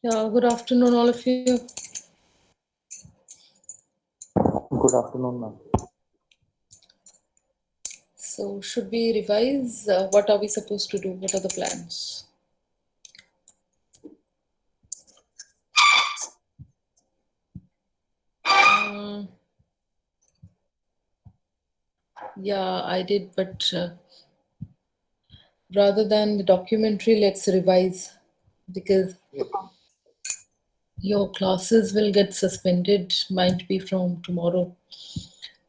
Yeah, good afternoon, all of you. Good afternoon, ma'am. So, should we revise? What are we supposed to do? What are the plans? Um, yeah, I did, but rather than the documentary, let's revise because Yep. your classes will get suspended, might be from tomorrow.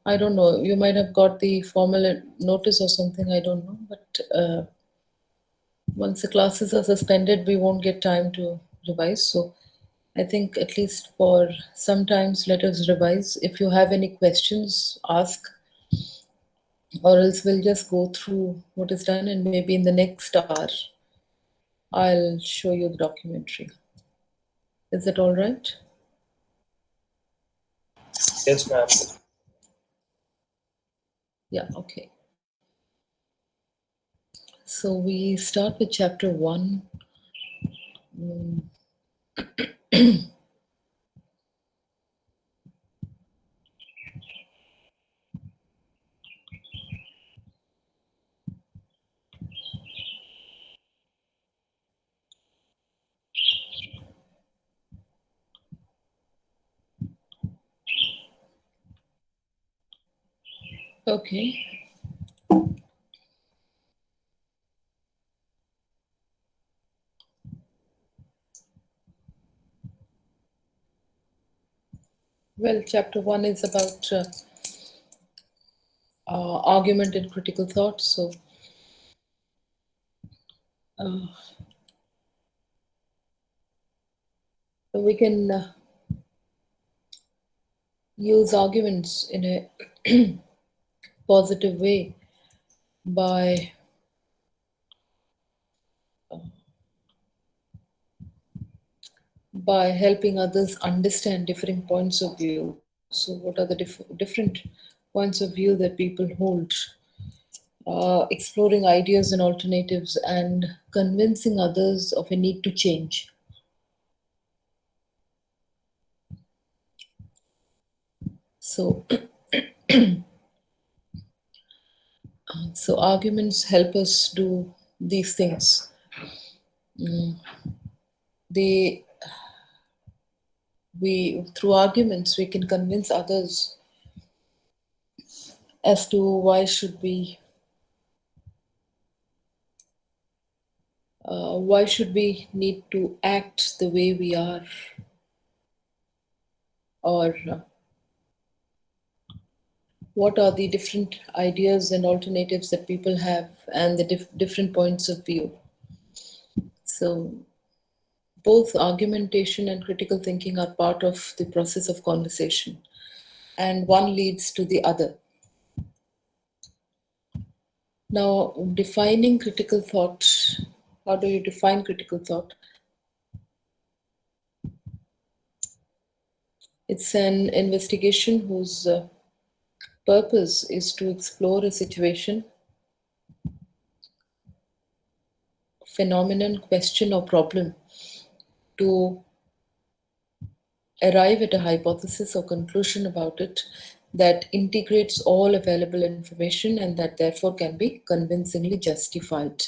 I don't know. You might have got the formal notice or something. I don't know. But once the classes are suspended, we won't get time to revise. So I think at least for sometimes let us revise. If you have any questions, ask, or else we'll just go through what is done, and maybe in the next hour, I'll show you the documentary. Is that all right? Yes, ma'am. Yeah, okay. So we start with chapter one. Mm, Okay. Well, chapter one is about argument and critical thought. So uh, we can use arguments in a positive way. by helping others understand different points of view. So, what are the different points of view that people hold? Exploring ideas and alternatives, and convincing others of a need to change. So, so arguments help us do these things. They we through arguments we can convince others as to why should we need to act the way we are, or what are the different ideas and alternatives that people have, and the different points of view. So both argumentation and critical thinking are part of the process of conversation, and one leads to the other. Now, defining critical thought, how do you define critical thought? It's an investigation whose purpose is to explore a situation, phenomenon, question, or problem to arrive at a hypothesis or conclusion about it that integrates all available information and that therefore can be convincingly justified.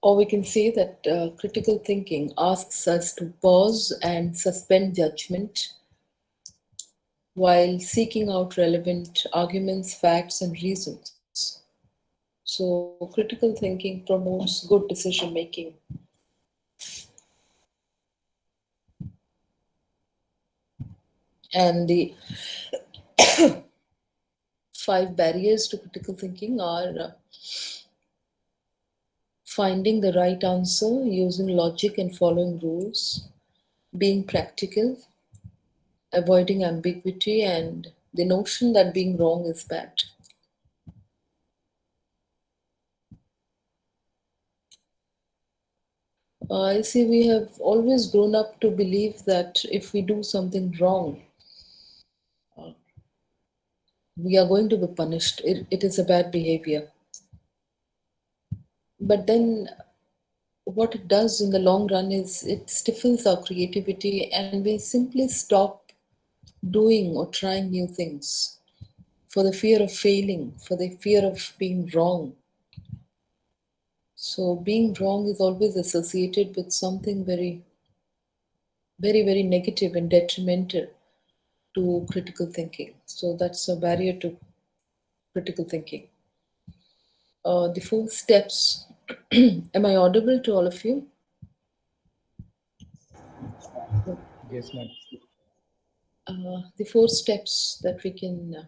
Or we can say that critical thinking asks us to pause and suspend judgment while seeking out relevant arguments, facts, and reasons. So, critical thinking promotes good decision making. And the 5 barriers to critical thinking are finding the right answer, using logic and following rules, being practical, avoiding ambiguity, and the notion that being wrong is bad. I see we have always grown up to believe that if we do something wrong, we are going to be punished. It is a bad behavior. But then what it does in the long run is it stifles our creativity, and we simply stop doing or trying new things for the fear of failing, for the fear of being wrong. So, being wrong is always associated with something very, very, very negative and detrimental to critical thinking. So, that's a barrier to critical thinking. The 4 steps. Am I audible to all of you? Yes, ma'am. The 4 steps that we can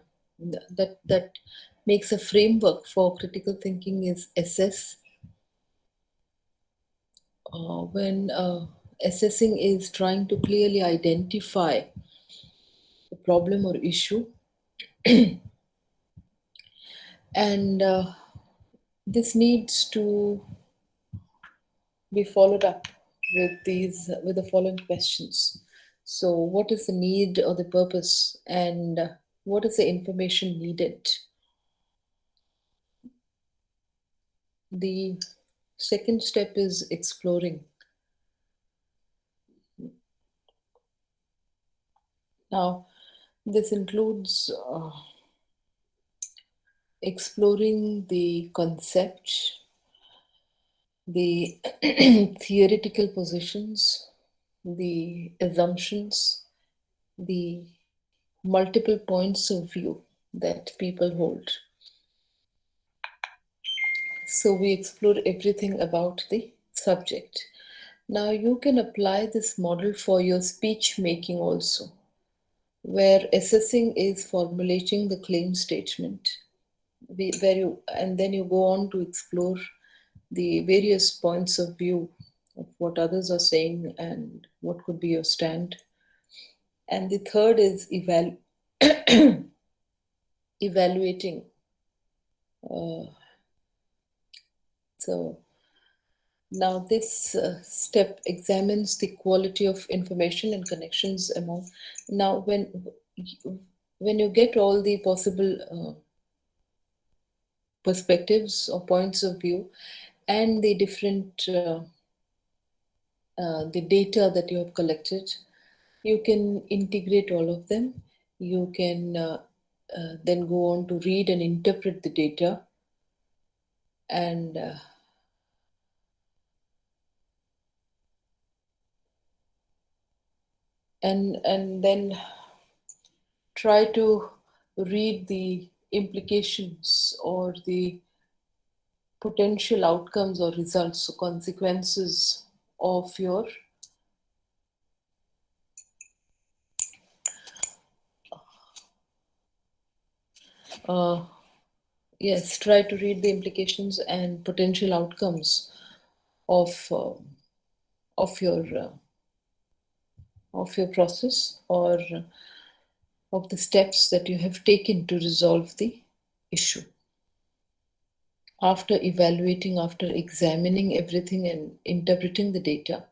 that makes a framework for critical thinking is assess. When assessing is trying to clearly identify a problem or issue, and this needs to be followed up with the following questions. So, what is the need or the purpose, and what is the information needed? The second step is exploring. Now, this includes exploring the concept, the theoretical positions, the assumptions, the multiple points of view that people hold. So we explore everything about the subject. Now you can apply this model for your speech making also, where assessing is formulating the claim statement, where you and then you go on to explore the various points of view of what others are saying and what could be your stand. And the third is evaluating Uh, so now this step examines the quality of information and connections among. Now, when you get all the possible perspectives or points of view and the different the data that you have collected, you can integrate all of them. You can then go on to read and interpret the data, and and then try to read the implications or the potential outcomes or results or consequences of your uh, yes, try to read the implications and potential outcomes of uh, of of your process or of the steps that you have taken to resolve the issue. After evaluating, after examining everything and interpreting the data,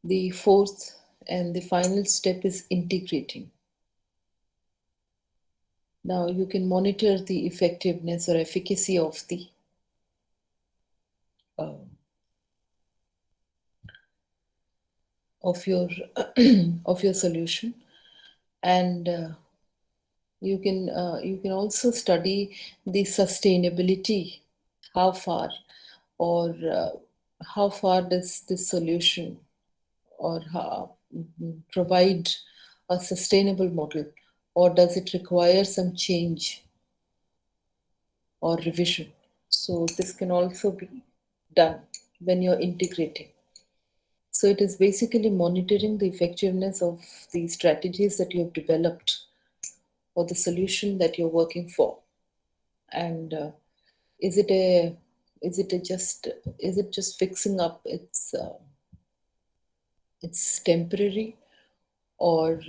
the fourth and the final step is integrating. Now you can monitor the effectiveness or efficacy uh, of your of your solution, and you can also study the sustainability. How far or how far does this solution or provide a sustainable model, or does it require some change or revision? So this can also be done when you're integrating. So it is basically monitoring the effectiveness of the strategies that you have developed or the solution that you're working for. And is it a is it a just is it just fixing up it's temporary, or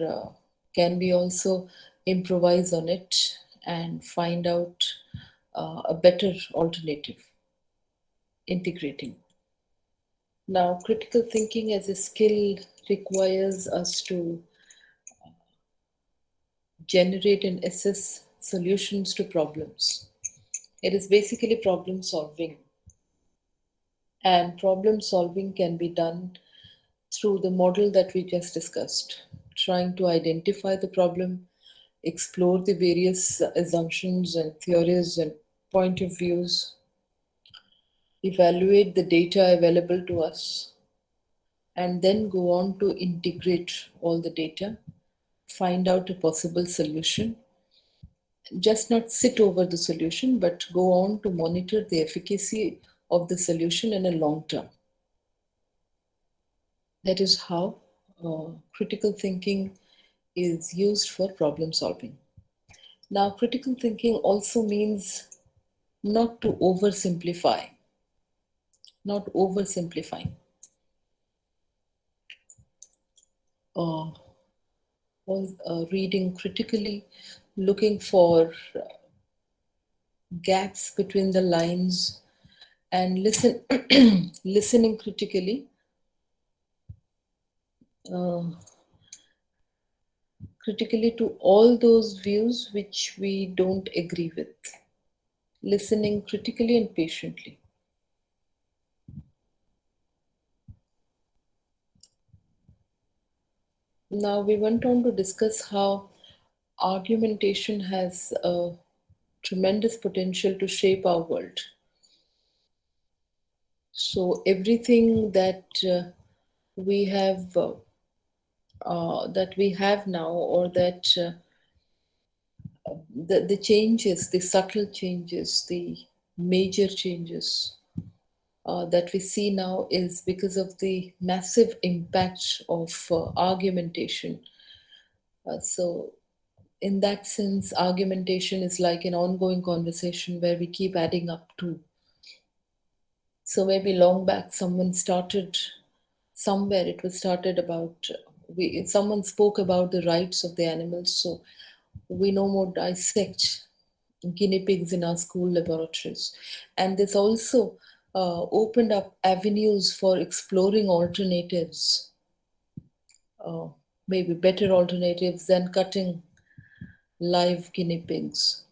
can we also improvise on it and find out a better alternative, integrating. Now, critical thinking as a skill requires us to generate and assess solutions to problems. It is basically problem solving, and problem solving can be done through the model that we just discussed, trying to identify the problem, explore the various assumptions and theories and point of views, evaluate the data available to us, and then go on to integrate all the data, find out a possible solution. Just not sit over the solution, but go on to monitor the efficacy of the solution in a long term. That is how critical thinking is used for problem solving. Now, critical thinking also means not to oversimplify, not oversimplifying, uh, reading critically, looking for gaps between the lines, and listening uh, critically to all those views which we don't agree with, listening critically and patiently. Now we went on to discuss how argumentation has a tremendous potential to shape our world. So everything we have that we have now, or that the changes, the subtle changes, the major changes that we see now is because of the massive impact of argumentation. So, in that sense, argumentation is like an ongoing conversation where we keep adding up to. So, maybe long back, someone started somewhere, it was started about. Someone spoke about the rights of the animals, so we no more dissect guinea pigs in our school laboratories. And this also opened up avenues for exploring alternatives, uh, maybe better alternatives than cutting live guinea pigs.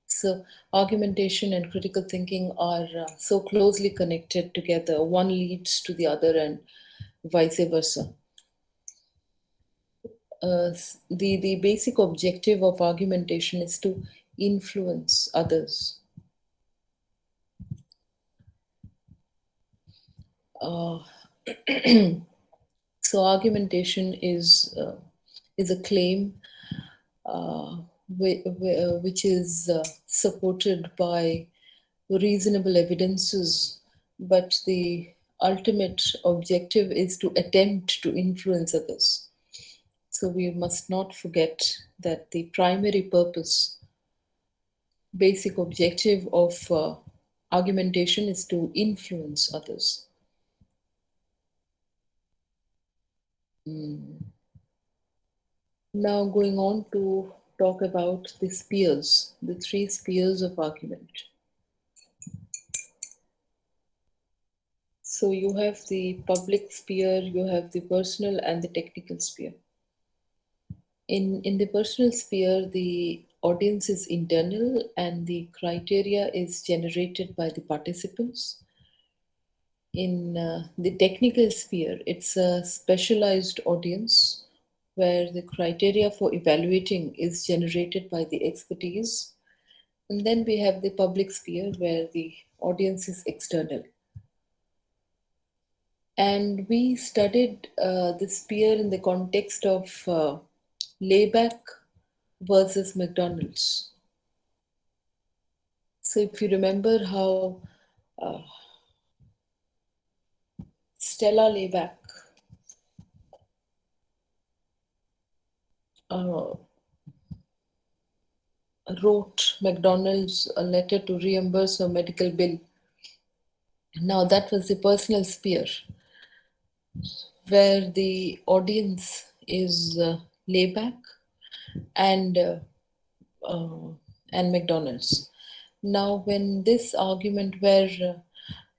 So, argumentation and critical thinking are so closely connected together. One leads to the other, and vice versa. The basic objective of argumentation is to influence others. Uh, so, argumentation is a claim uh, which is supported by reasonable evidences, but the ultimate objective is to attempt to influence others. So we must not forget that the primary purpose, basic objective of argumentation is to influence others. Now, going on to talk about the spheres, the three spheres of argument. So you have the public sphere, you have the personal and the technical sphere. In the personal sphere, the audience is internal and the criteria is generated by the participants. In the technical sphere, it's a specialized audience where the criteria for evaluating is generated by the expertise. And then we have the public sphere where the audience is external. And we studied the sphere in the context of layback versus McDonald's. So if you remember how uh, Stella Layback uh, wrote McDonald's a letter to reimburse her medical bill. Now that was the personal sphere where the audience is layback and uh, uh, and McDonald's. Now, when this argument where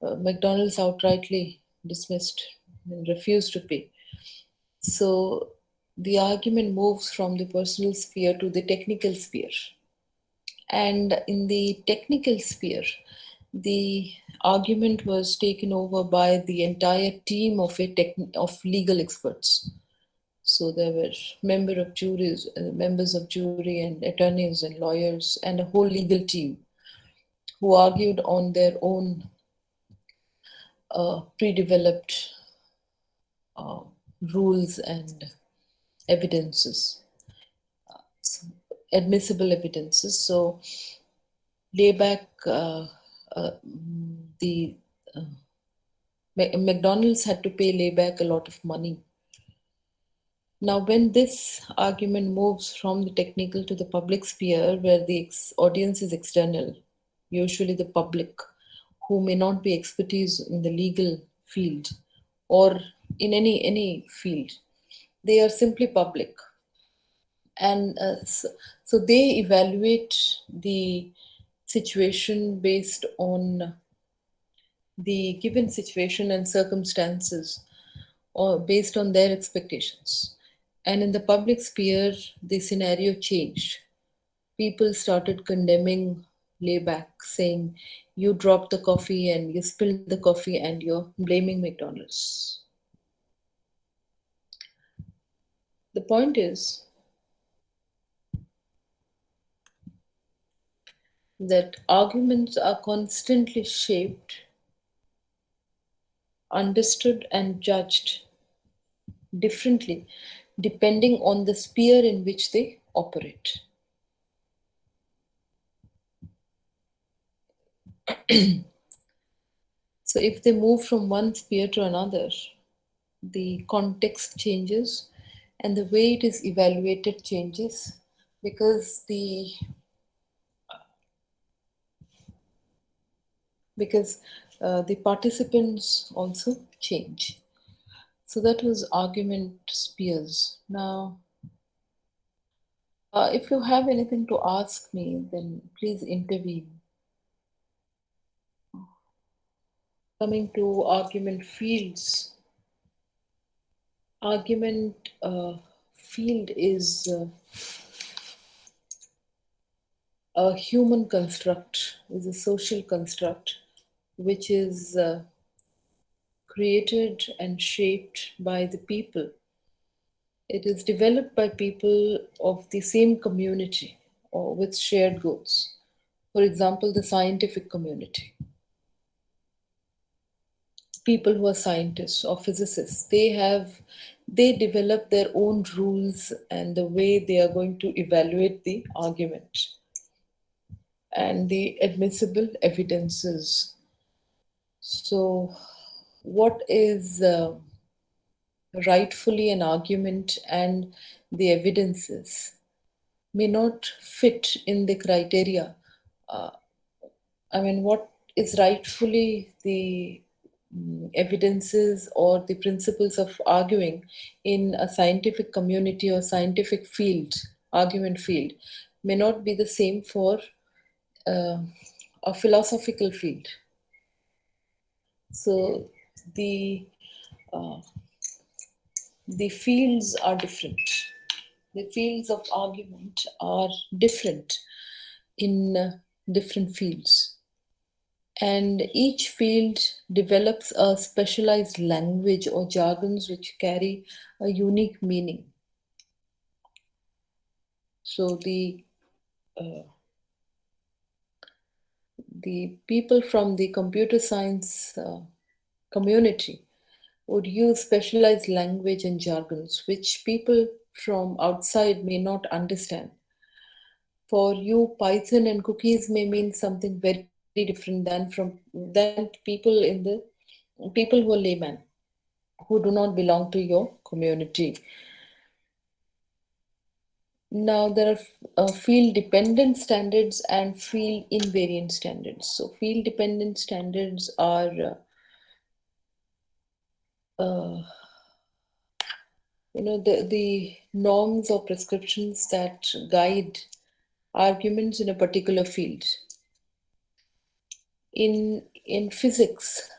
McDonald's outrightly dismissed and refused to pay, so the argument moves from the personal sphere to the technical sphere. And in the technical sphere, the argument was taken over by the entire team of of legal experts. So there were members of jury and attorneys and lawyers and a whole legal team who argued on their own pre-developed uh, rules and evidences, admissible evidences. So layback the uh, McDonald's had to pay layback a lot of money. Now, when this argument moves from the technical to the public sphere, where the audience is external, usually the public, who may not be expertise in the legal field or in any field, they are simply public, and so they evaluate the situation based on the given situation and circumstances or based on their expectations. And in the public sphere, the scenario changed. People started condemning layback, saying, "You dropped the coffee and you spilled the coffee and you're blaming McDonald's." The point is that arguments are constantly shaped, understood, and judged differently depending on the sphere in which they operate. So, if they move from one sphere to another, the context changes and the way it is evaluated changes because the participants also change. So that was argument spheres. Now, If you have anything to ask me, then please intervene. Coming to argument fields, argument field is a human construct, is a social construct, which is created and shaped by the people. It is developed by people of the same community or with shared goals. For example, the scientific community. People who are scientists or physicists, they develop their own rules and the way they are going to evaluate the argument and the admissible evidences. So, what is rightfully an argument and the evidences may not fit in the criteria. Uh, I mean, what is rightfully the evidences or the principles of arguing in a scientific community or scientific field, argument field, may not be the same for uh, a philosophical field. So the uh, the fields are different. The fields of argument are different in different fields. And each field develops a specialized language or jargons which carry a unique meaning. So the people from the computer science community would use specialized language and jargons which people from outside may not understand. For you, Python and cookies may mean something very different than people in the people who are layman, who do not belong to your community. Now there are field dependent standards and field invariant standards. So field dependent standards are the norms or prescriptions that guide arguments in a particular field. In physics,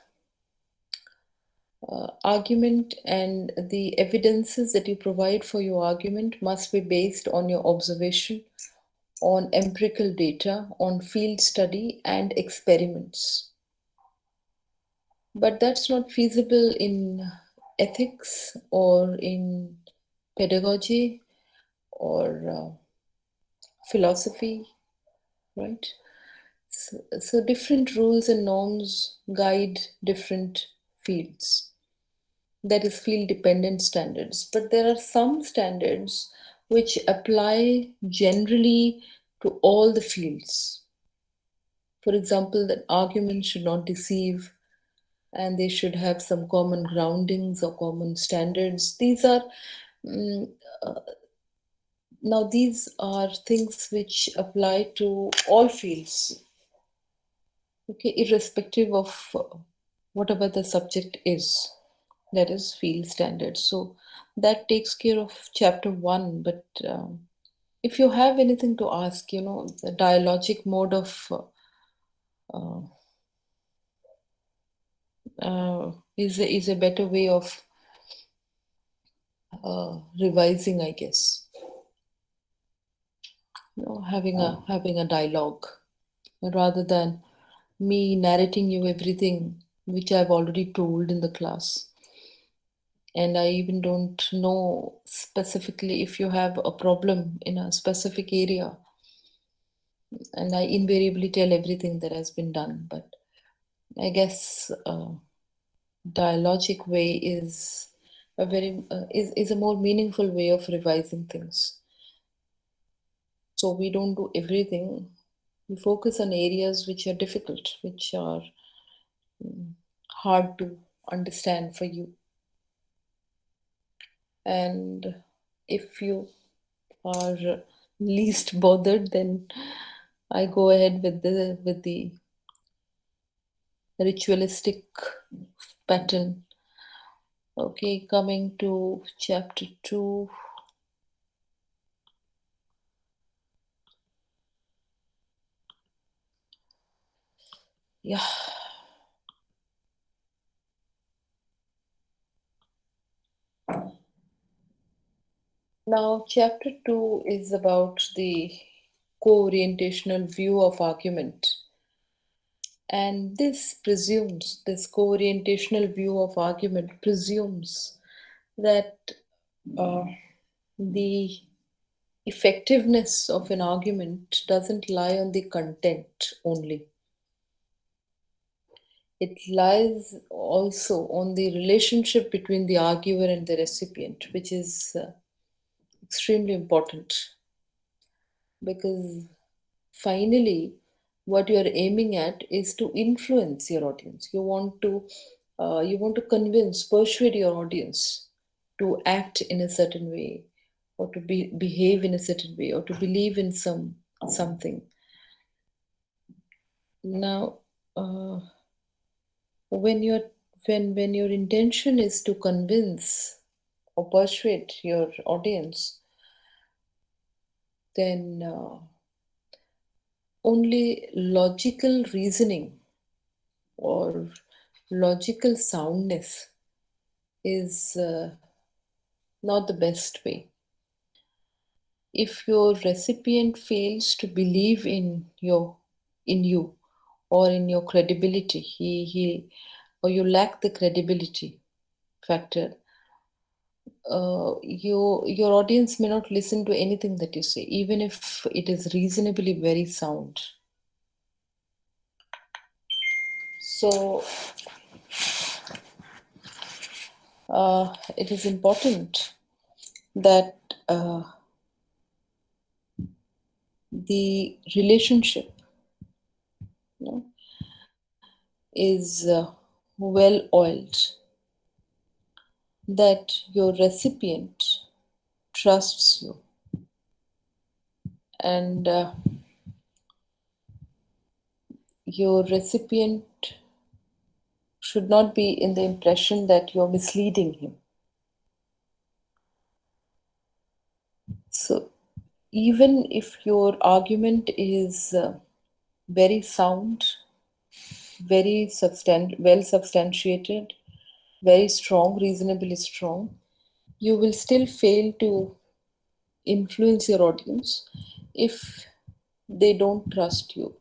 argument and the evidences that you provide for your argument must be based on your observation, on empirical data, on field study and experiments. But that's not feasible in ethics or in pedagogy or philosophy, right? So different rules and norms guide different fields. That is field dependent standards. But there are some standards which apply generally to all the fields. For example, that arguments should not deceive and they should have some common groundings or common standards. Mm, these are things which apply to all fields, okay, irrespective of whatever the subject is. That is field standards. So that takes care of chapter one. But if you have anything to ask, the dialogic mode of uh, is a better way of revising, I guess. Having a dialogue rather than me narrating you everything which I've already told in the class. And I even don't know specifically if you have a problem in a specific area. And I invariably tell everything that has been done. But I guess dialogic way is a more meaningful way of revising things. So we don't do everything. We focus on areas which are difficult, which are hard to understand for you. And if you are least bothered, then I go ahead with the ritualistic pattern. Okay, coming to chapter 2. Yeah. Now, chapter 2 is about the co orientational view of argument. And this co orientational view of argument presumes that uh, the effectiveness of an argument doesn't lie on the content only. It lies also on the relationship between the arguer and the recipient, which is extremely important because finally, what you're aiming at is to influence your audience. You want to convince, persuade your audience to act in a certain way, or to behave in a certain way, or to believe in something. Now, uh, when your when your intention is to convince or persuade your audience, then only logical reasoning or logical soundness is not the best way. If your recipient fails to believe in you or in your credibility, he or you lack the credibility factor, your audience may not listen to anything that you say, even if it is reasonably very sound. So it is important that the relationship, you know, is well oiled, that your recipient trusts you, and your recipient should not be in the impression that you're misleading him. So, even if your argument is very sound, well substantiated, very strong, reasonably strong, you will still fail to influence your audience if they don't trust you,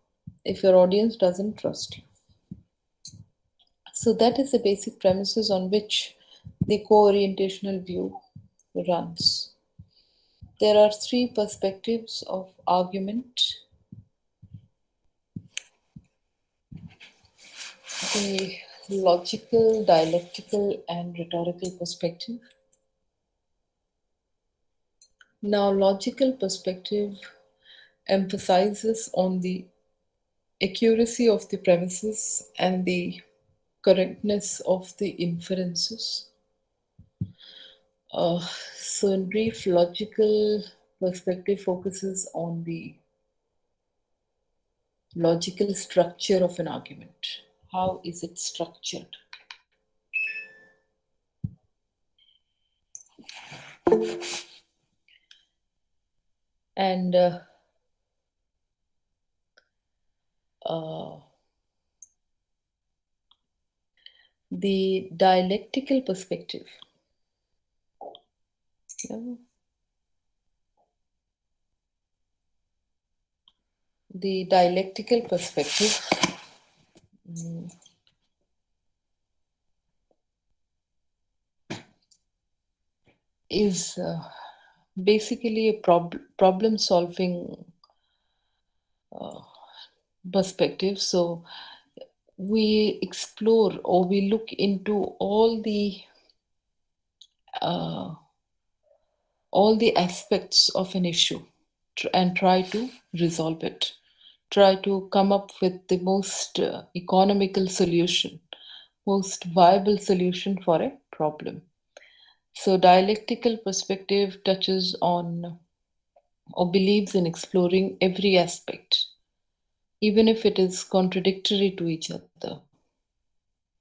if your audience doesn't trust you. So that is the basic premises on which the co-orientational view runs. There are three perspectives of argument: the logical, dialectical, and rhetorical perspective. Now, logical perspective emphasizes on the accuracy of the premises and the correctness of the inferences. Uh, so, in brief, logical perspective focuses on the logical structure of an argument. How is it structured? And uh, the dialectical perspective, yeah, the dialectical perspective is basically a problem solving perspective. So we explore or we look into uh, all the aspects of an issue and try to resolve it, try to come up with the most economical solution, most viable solution for a problem. So dialectical perspective touches on or believes in exploring every aspect, even if it is contradictory to each other.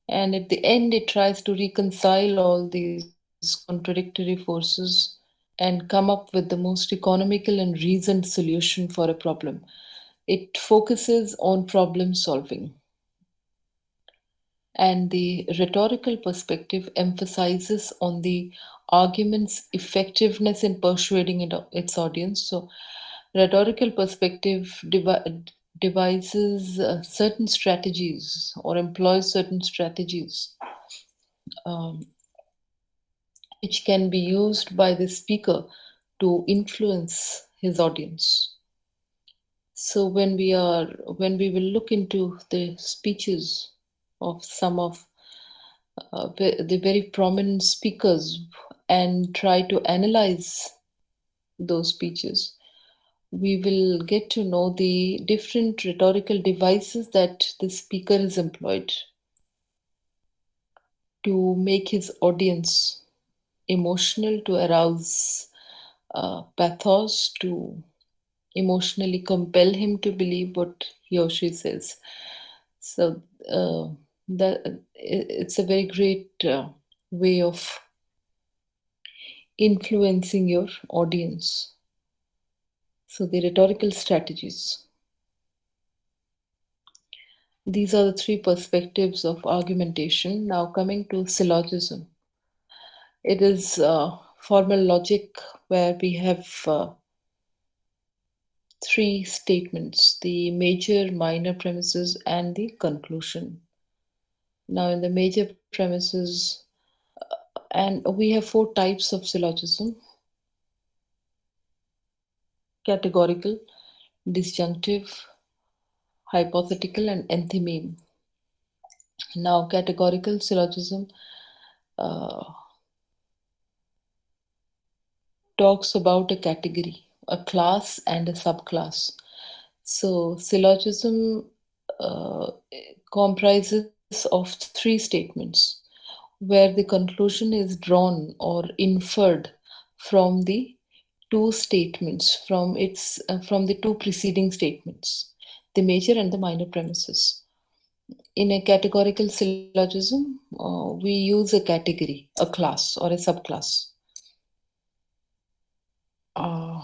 And at the end, it tries to reconcile all these contradictory forces and come up with the most economical and reasoned solution for a problem. It focuses on problem solving. And the rhetorical perspective emphasizes on the argument's effectiveness in persuading its audience. So, rhetorical perspective devises certain strategies or employs certain strategies um, which can be used by the speaker to influence his audience. So when we will look into the speeches of some of the very prominent speakers and try to analyze those speeches, we will get to know the different rhetorical devices that the speaker is employed to make his audience emotional, to arouse pathos, to emotionally compel him to believe what he or she says. So uh, it's a very great way of influencing your audience. So the rhetorical strategies. These are the three perspectives of argumentation. Now coming to syllogism. It is formal logic where we have three statements: the major, minor premises, and the conclusion. Now, in the major premises, and we have four types of syllogism: categorical, disjunctive, hypothetical, and enthymeme. Now, categorical syllogism uh, talks about a category, a class, and a subclass. So, syllogism uh, comprises of three statements where the conclusion is drawn or inferred from the two statements, from the two preceding statements, the major and the minor premises. In a categorical syllogism, we use a category, a class, or a subclass. Uh,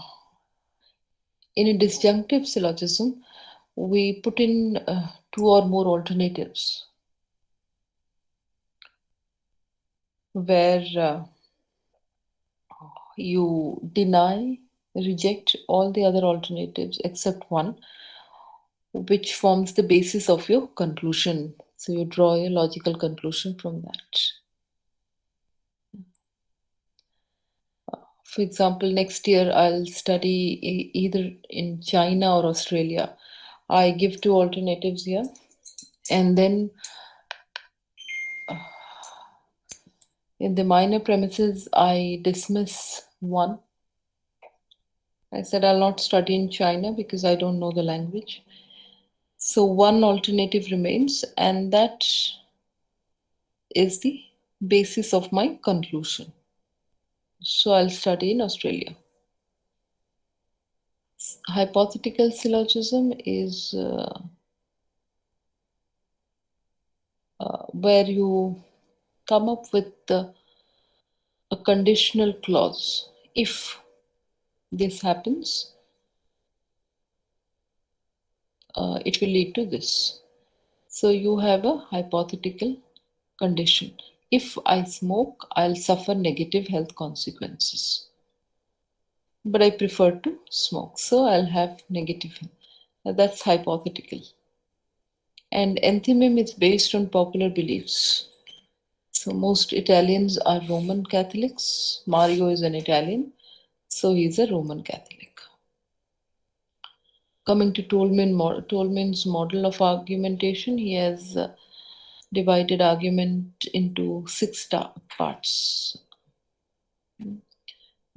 in a disjunctive syllogism, we put in two or more alternatives where you deny, reject all the other alternatives except one, which forms the basis of your conclusion. So you draw a logical conclusion from that. For example, next year I'll study either in China or Australia. I give two alternatives here, and then in the minor premises, I dismiss one. I said I'll not study in China because I don't know the language. So one alternative remains, and that is the basis of my conclusion. So I'll study in Australia. Hypothetical syllogism is where you come up with a conditional clause. If this happens, it will lead to this. So you have a hypothetical condition. If I smoke, I'll suffer negative health consequences. But I prefer to smoke, so I'll have negative. That's hypothetical. And enthymeme is based on popular beliefs. So most Italians are Roman Catholics. Mario is an Italian, so he's a Roman Catholic. Coming to Tolman's model of argumentation, he has divided argument into six parts: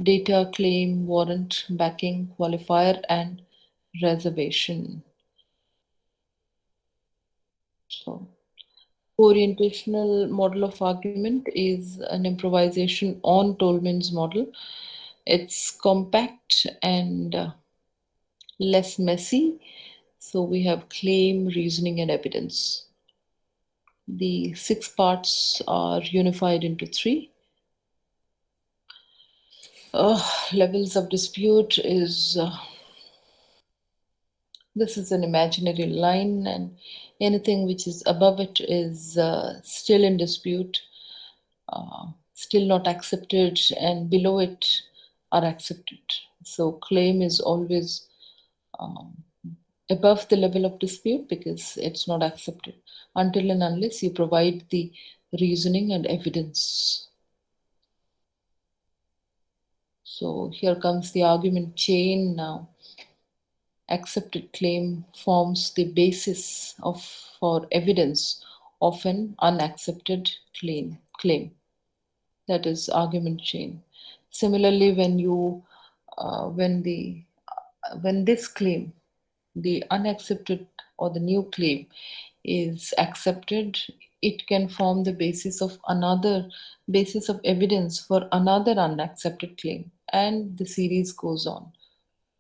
data, claim, warrant, backing, qualifier, and reservation. So, orientational model of argument is an improvisation on Tolman's model. It's compact and less messy. So we have claim, reasoning, and evidence. The six parts are unified into three. Levels of dispute is This is an imaginary line, and anything which is above it is still in dispute, still not accepted, and below it are accepted. So, claim is always um, above the level of dispute because it's not accepted until and unless you provide the reasoning and evidence. So, here comes the argument chain now. Accepted claim forms the basis of for evidence of an unaccepted claim. That is argument chain. Similarly, when this claim, the unaccepted or the new claim, is accepted, it can form the basis of evidence for another unaccepted claim, and the series goes on.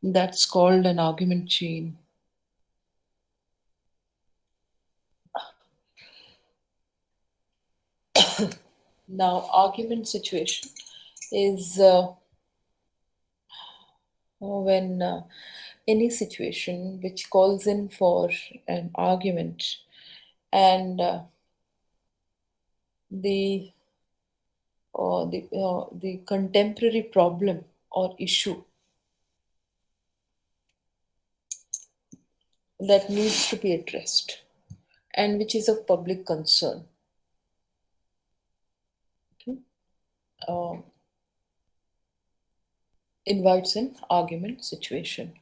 That's called an argument chain. Now, argument situation is when any situation which calls in for an argument, and the the contemporary problem or issue that needs to be addressed and which is of public concern. Okay? uh, Invites an argument situation.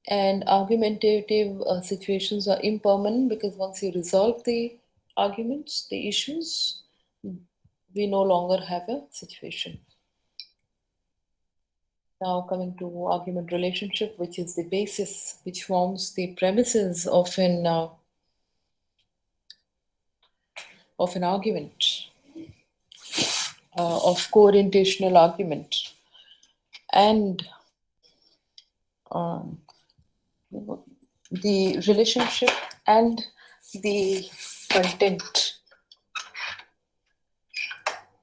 And argumentative situations are impermanent because once you resolve the arguments, the issues, we no longer have a situation. Now, coming to argument relationship, which is the basis, which forms the premises of an argument, of co-orientational argument, and um, the relationship and the content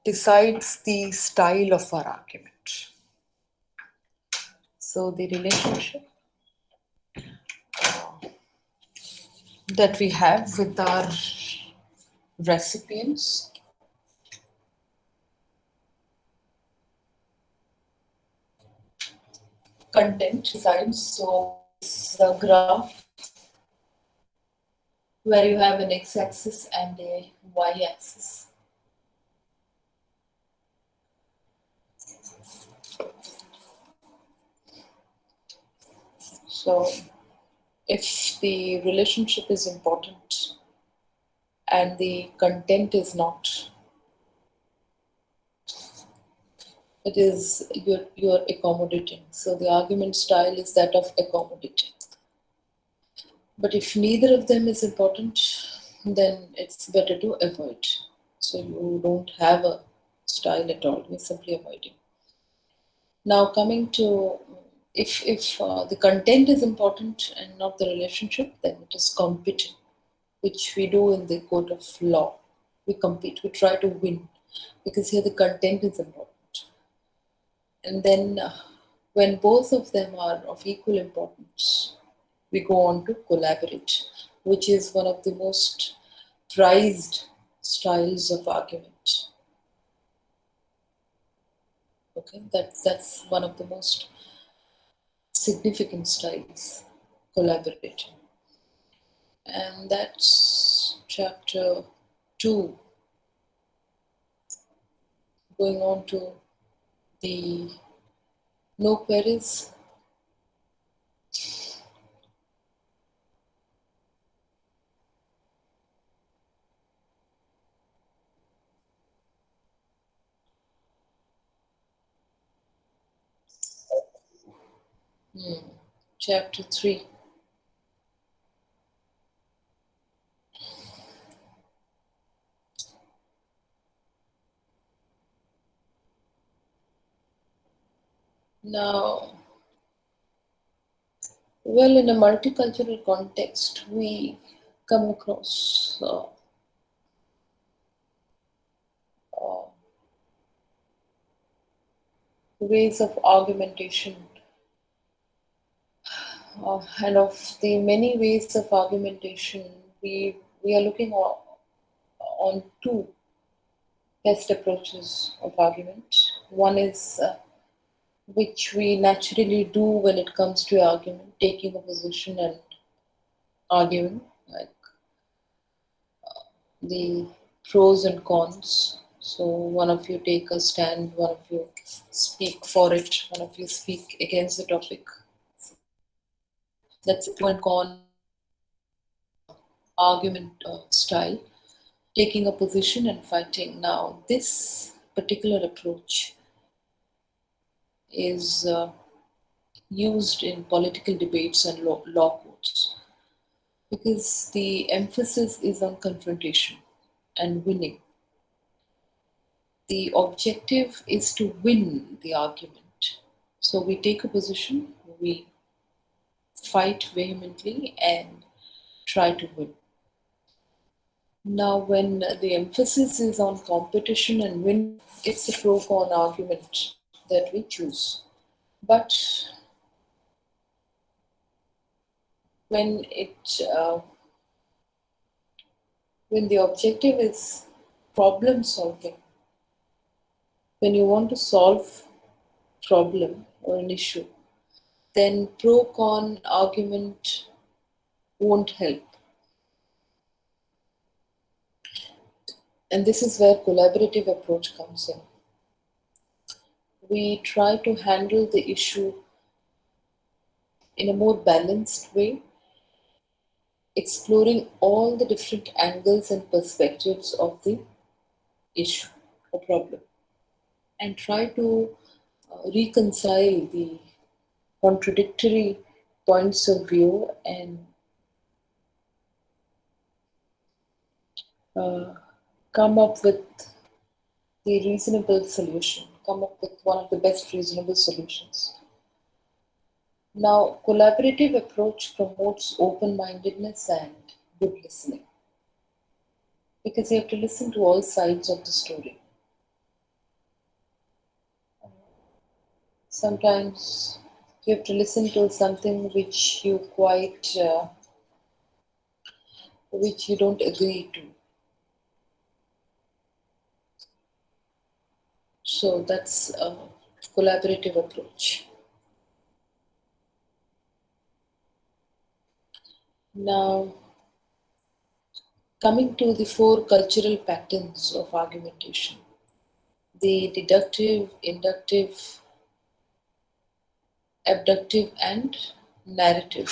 decides the style of our argument. So, the relationship that we have with our recipients content decides. So, this graph where you have an x-axis and a y-axis. So, if the relationship is important and the content is not, it is you're accommodating. So, the argument style is that of accommodating. But if neither of them is important, then it's better to avoid. So, you don't have a style at all, you're simply avoiding. Now, coming to if the content is important and not the relationship, then it is competing, which we do in the court of law. We compete, we try to win, because here the content is important. And then when both of them are of equal importance, we go on to collaborate, which is one of the most prized styles of argument. Okay, that's one of the most significant styles, collaborating. And that's chapter 2. Going on to the no queries. Chapter 3. Now, well, in a multicultural context, we come across uh, ways of argumentation, and of the many ways of argumentation, we are looking on two best approaches of argument. One is which we naturally do when it comes to argument, taking a position and arguing, like the pros and cons. So one of you take a stand, one of you speak for it, one of you speak against the topic. So that's a pro and con argument style, taking a position and fighting. Now, this particular approach is used in political debates and law courts because the emphasis is on confrontation and winning. The objective is to win the argument. So we take a position, we fight vehemently and try to win. Now, when the emphasis is on competition and winning, it's a pro con argument that we choose. But when it when the objective is problem solving, when you want to solve problem or an issue, then pro con argument won't help. And this is where collaborative approach comes in. We try to handle the issue in a more balanced way, exploring all the different angles and perspectives of the issue or problem, and try to reconcile the contradictory points of view and uh, come up with the reasonable solution, come up with one of the best reasonable solutions. Now, collaborative approach promotes open-mindedness and good listening because you have to listen to all sides of the story. Sometimes you have to listen to something which you don't agree to. So that's a collaborative approach. Now, coming to the four cultural patterns of argumentation: the deductive, inductive, abductive, and narrative.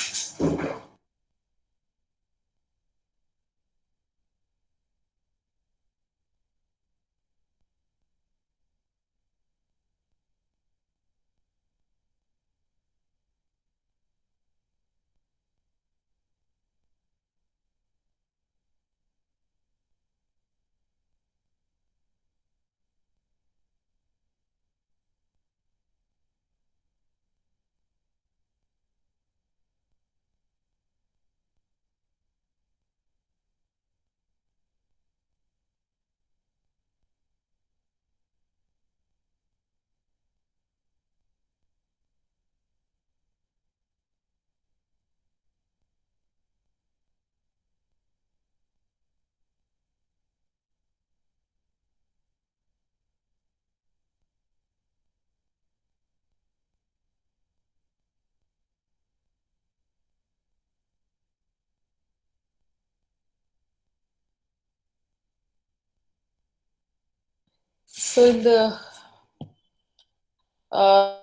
So, in the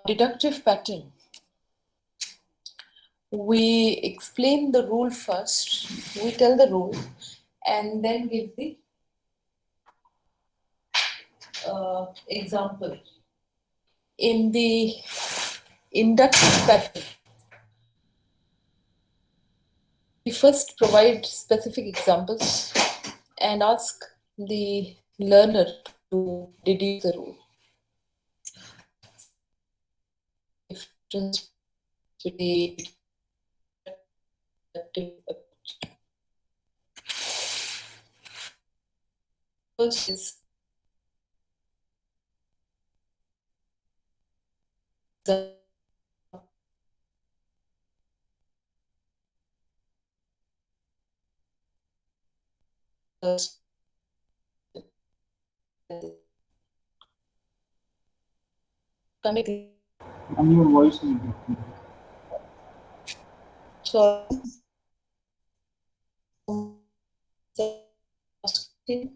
deductive pattern, we explain the rule first, we tell the rule, and then give the example. In the inductive pattern, we first provide specific examples and ask the learner to deduce the rule. Difference between the first is And your voice is breaking.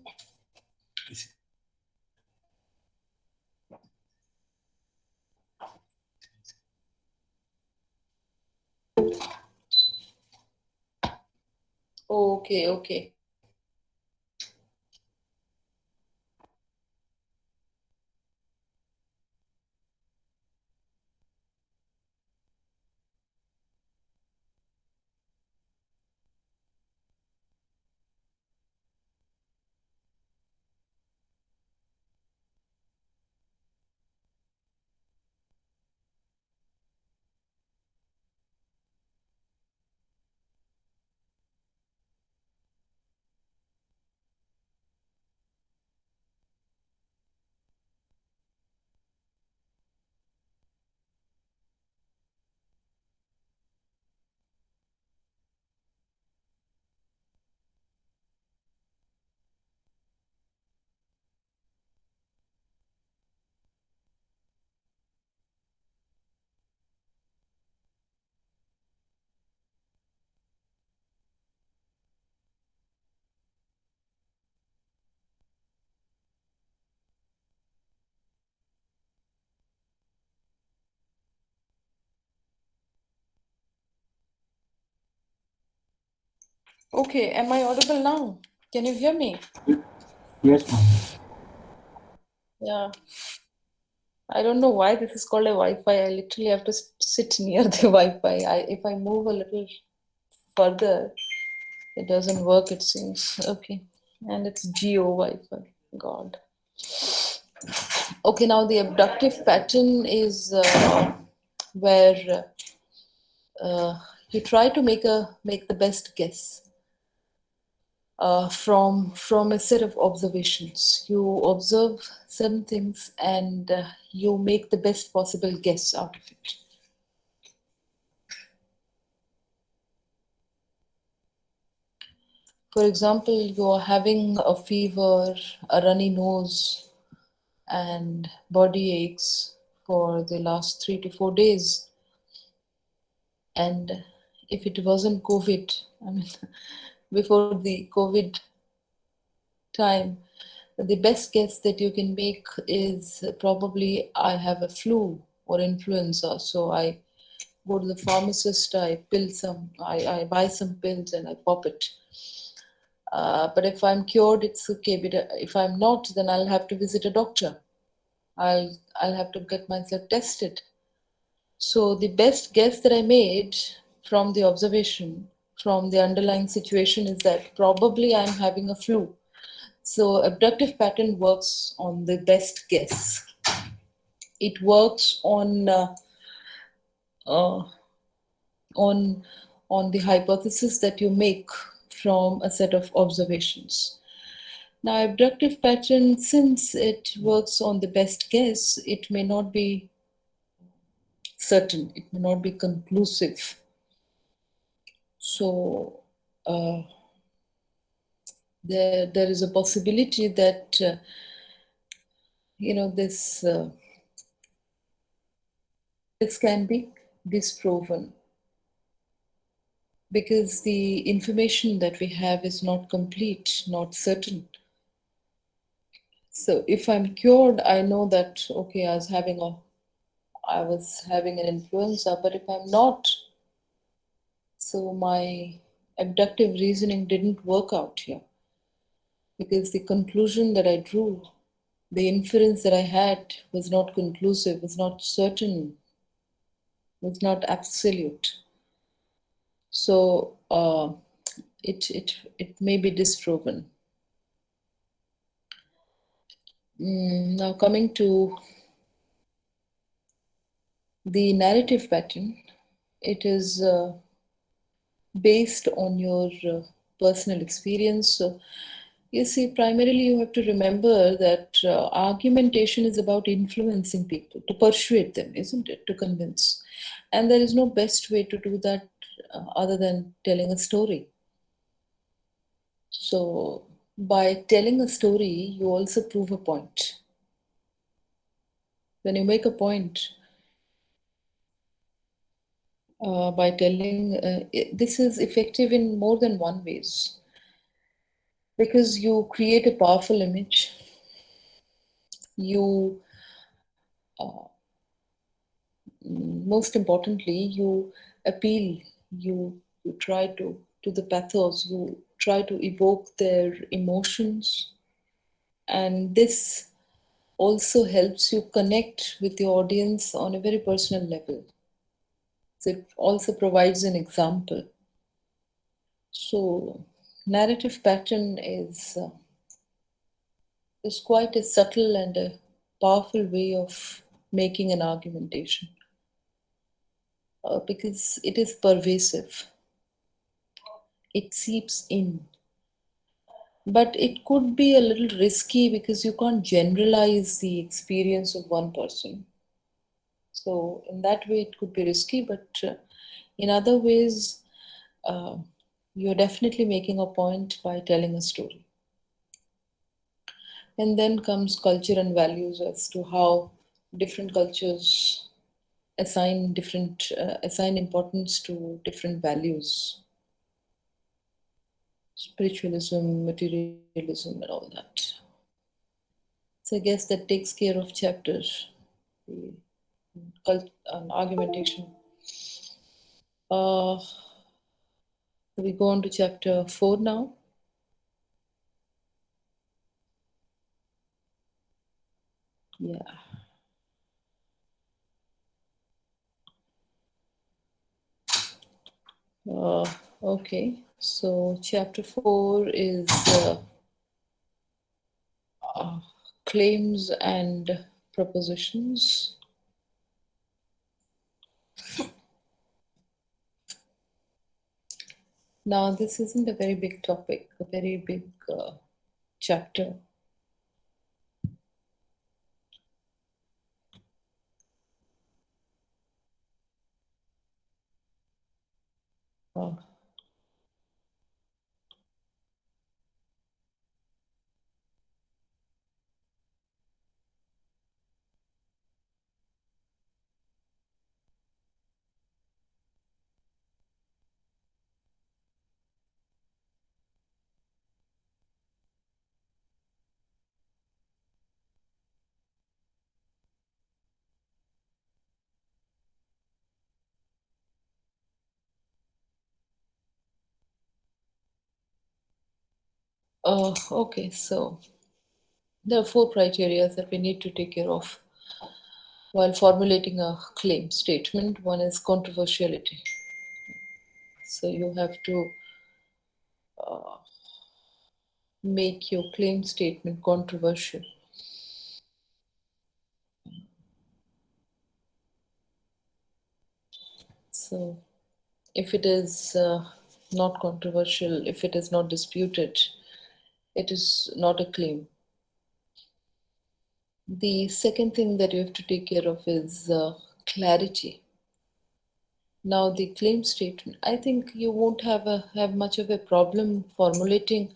Okay, okay. Okay, am I audible now? Can you hear me? Yes, ma'am. Yeah. I don't know why this is called a Wi-Fi. I literally have to sit near the Wi-Fi. If I move a little further, it doesn't work, it seems. Okay. And it's Geo Wi-Fi. God. Okay, now the abductive pattern is where you try to make the best guess from a set of observations. You observe certain things and you make the best possible guess out of it. For example, you're having a fever, a runny nose, and body aches for the last 3 to 4 days. And if it wasn't COVID, I mean, before the COVID time, the best guess that you can make is probably I have a flu or influenza. So I go to the pharmacist, I buy some pills and I pop it. But if I'm cured, it's okay. But if I'm not, then I'll have to visit a doctor. I'll have to get myself tested. So the best guess that I made from the observation, from the underlying situation, is that probably I'm having a flu. So abductive pattern works on the best guess. It works uh, on on the hypothesis that you make from a set of observations. Now, abductive pattern, since it works on the best guess, it may not be certain, it may not be conclusive. So, uh, there is a possibility that this can be disproven because the information that we have is not complete, not certain. So, if I'm cured, I know that okay, I was having an influenza, but if I'm not, so my abductive reasoning didn't work out here because the conclusion that I drew, the inference that I had was not conclusive, was not certain, was not absolute. So it may be disproven. Now coming to the narrative pattern, it is based on your personal experience. So You see, primarily you have to remember that argumentation is about influencing people, to persuade them, isn't it? To convince. And there is no best way to do that other than telling a story. So, by telling a story, you also prove a point. When you make a point by telling, this is effective in more than one ways because you create a powerful image. You most importantly you appeal, you try to the pathos, you try to evoke their emotions, and this also helps you connect with the audience on a very personal level. So it also provides an example. So narrative pattern is quite a subtle and a powerful way of making an argumentation because it is pervasive, it seeps in. But it could be a little risky because you can't generalize the experience of one person. So, in that way, it could be risky, but in other ways, uh, you're definitely making a point by telling a story. And then comes culture and values as to how different cultures assign importance to different values, spiritualism, materialism, and all that. So I guess that takes care of chapters, the argumentation. Uh, we go on to chapter 4 now. Yeah. Okay. So chapter 4 is uh, claims and propositions. Now, this isn't a very big topic, a very big chapter. Uh, okay, so there are four criteria that we need to take care of while formulating a claim statement. One is controversiality. So you have to make your claim statement controversial. So if it is not controversial, if it is not disputed, it is not a claim. The second thing that you have to take care of is clarity. Now, the claim statement, I think you won't have much of a problem formulating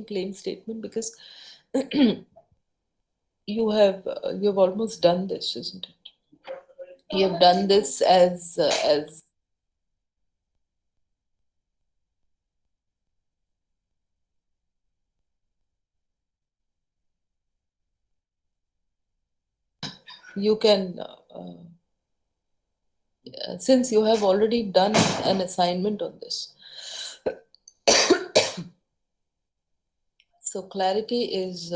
claim statement because you have almost done this, isn't it? You have done this as you can since you have already done an assignment on this. So clarity is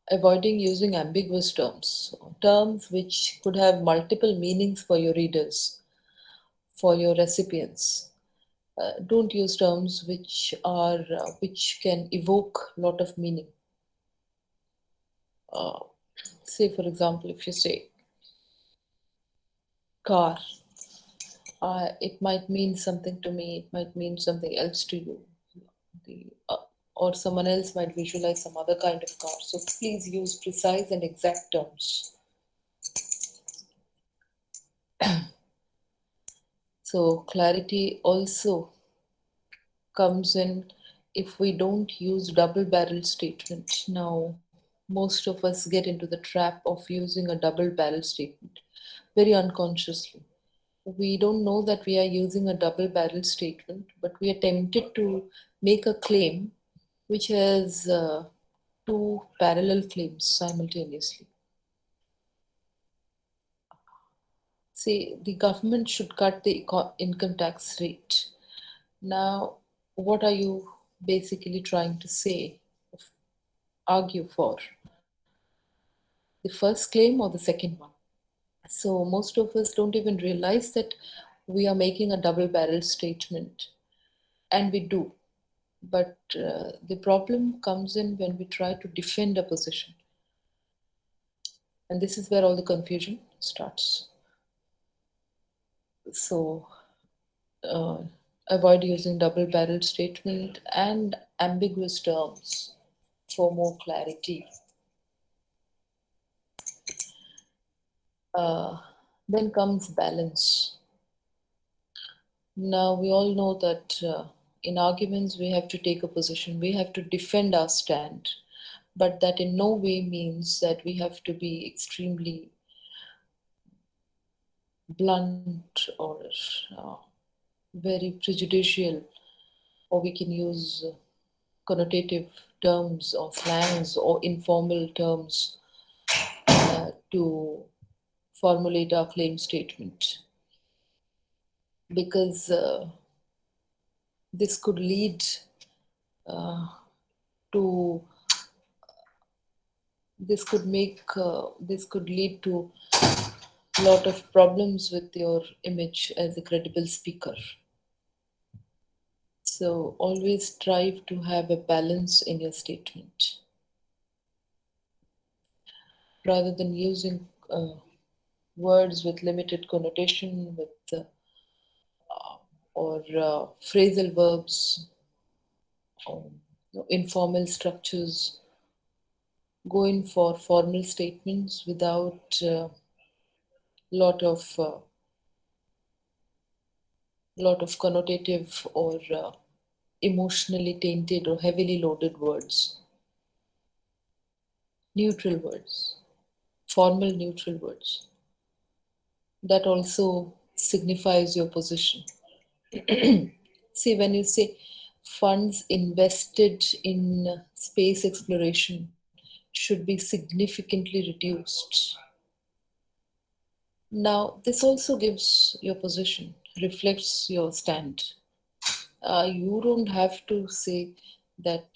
avoiding using ambiguous terms, terms which could have multiple meanings for your readers, for your recipients. Don't use terms which can evoke a lot of meaning. Uh, Say, for example, if you say car. It might mean something to me, it might mean something else to you. The, or someone else might visualize some other kind of car. So please use precise and exact terms. So clarity also comes in if we don't use double barrel statement. Now, most of us get into the trap of using a double barrel statement very unconsciously. We don't know that we are using a double barrel statement, but we are tempted to make a claim which has two parallel claims simultaneously. Say the government should cut the income tax rate. Now, what are you basically trying to say, argue for? The first claim or the second one? So, most of us don't even realize that we are making a double barrel statement, and we do. But the problem comes in when we try to defend a position. And this is where all the confusion starts. So, uh, avoid using double barrel statement and ambiguous terms for more clarity. Uh, then comes balance. Now, we all know that in arguments we have to take a position, we have to defend our stand, but that in no way means that we have to be extremely blunt or uh, very prejudicial, or we can use connotative terms or slangs or informal terms to formulate our claim statement, because this could lead uh, to this could lead to a lot of problems with your image as a credible speaker. So always strive to have a balance in your statement rather than using words with limited connotation with or phrasal verbs or informal structures. Go in for formal statements without lot of lot of connotative or emotionally tainted or heavily loaded words. Neutral words, formal neutral words. That also signifies your position. See, when you say funds invested in space exploration should be significantly reduced. Now, this also gives your position, reflects your stand. You don't have to say that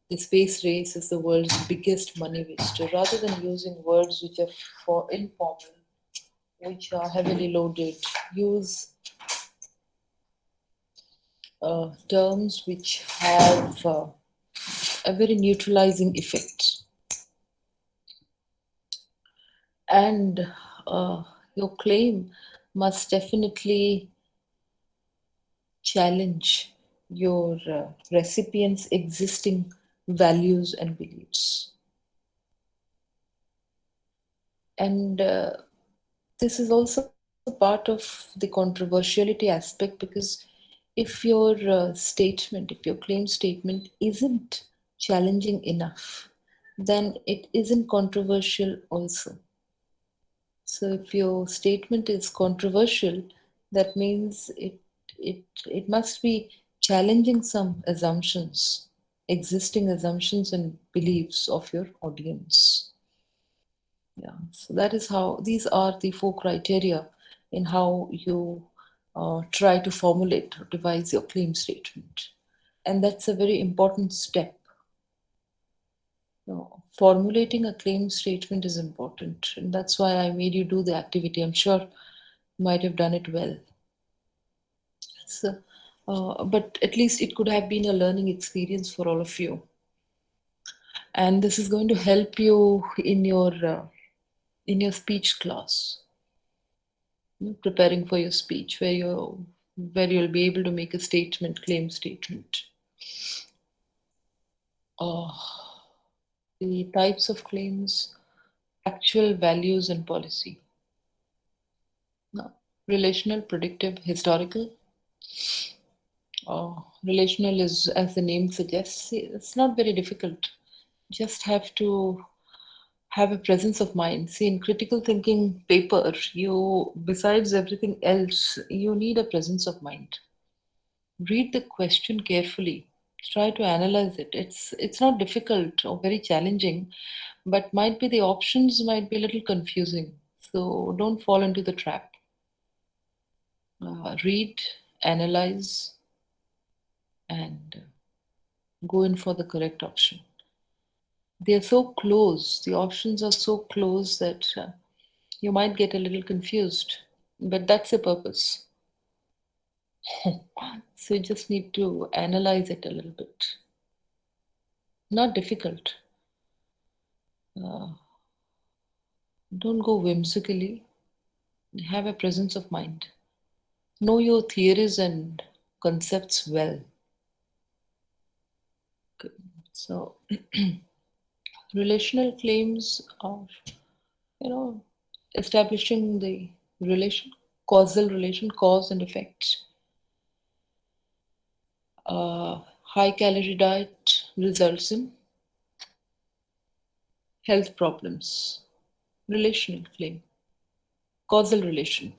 the space race is the world's biggest money waster. Rather than using words which are for informal, which are heavily loaded, use terms which have a very neutralizing effect. And uh, your claim must definitely challenge your recipient's existing values and beliefs. And this is also part of the controversiality aspect, because if your statement, if your claim statement isn't challenging enough, then it isn't controversial also. So if your statement is controversial, that means it must be challenging some assumptions, existing assumptions and beliefs of your audience. Yeah. So that is how these are the four criteria in how you try to formulate or devise your claim statement. And that's a very important step. Formulating a claim statement is important, and that's why I made you do the activity. I'm sure you might have done it well. So, but at least it could have been a learning experience for all of you, and this is going to help you in your speech class. preparing for your speech where you'll be able to make a statement, claim statement. Oh, the types of claims, actual values and policy. Now, relational, predictive, historical. Relational is, as the name suggests, it's not very difficult. Just have to have a presence of mind. See, in critical thinking paper, you, besides everything else, you need a presence of mind. Read the question carefully. Try to analyze it. It's not difficult or very challenging, but might be the options might be a little confusing. So don't fall into the trap. Read, analyze, and go in for the correct option. They are so close. The options are so close that you might get a little confused, but that's the purpose. So you just need to analyze it a little bit. Not difficult. Uh, don't go whimsically. Have a presence of mind. Know your theories and concepts well. Good. So, relational claims are, you know, establishing the relation, causal relation, cause and effect. High calorie diet results in health problems. Relational claim, causal relation.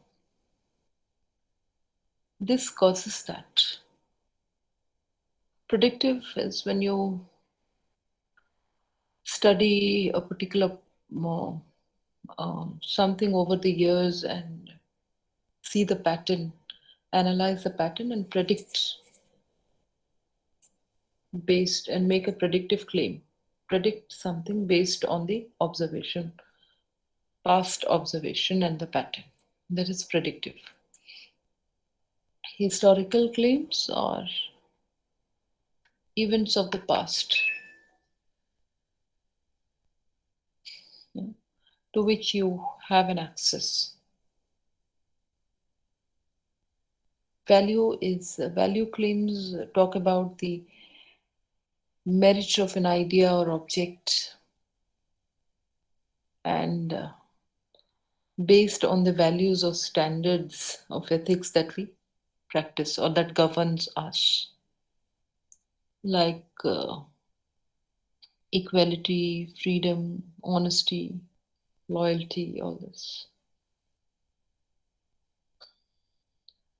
This causes that. Predictive is when you study a particular uh, something over the years and see the pattern, analyze the pattern, and predict based and make a predictive claim. Predict something based on the observation, past observation, and the pattern. That is predictive. Historical claims are events of the past, yeah, to which you have an access. Value claims talk about the merit of an idea or object and based on the values or standards of ethics that we practice or that governs us, like equality, freedom, honesty, loyalty, all this.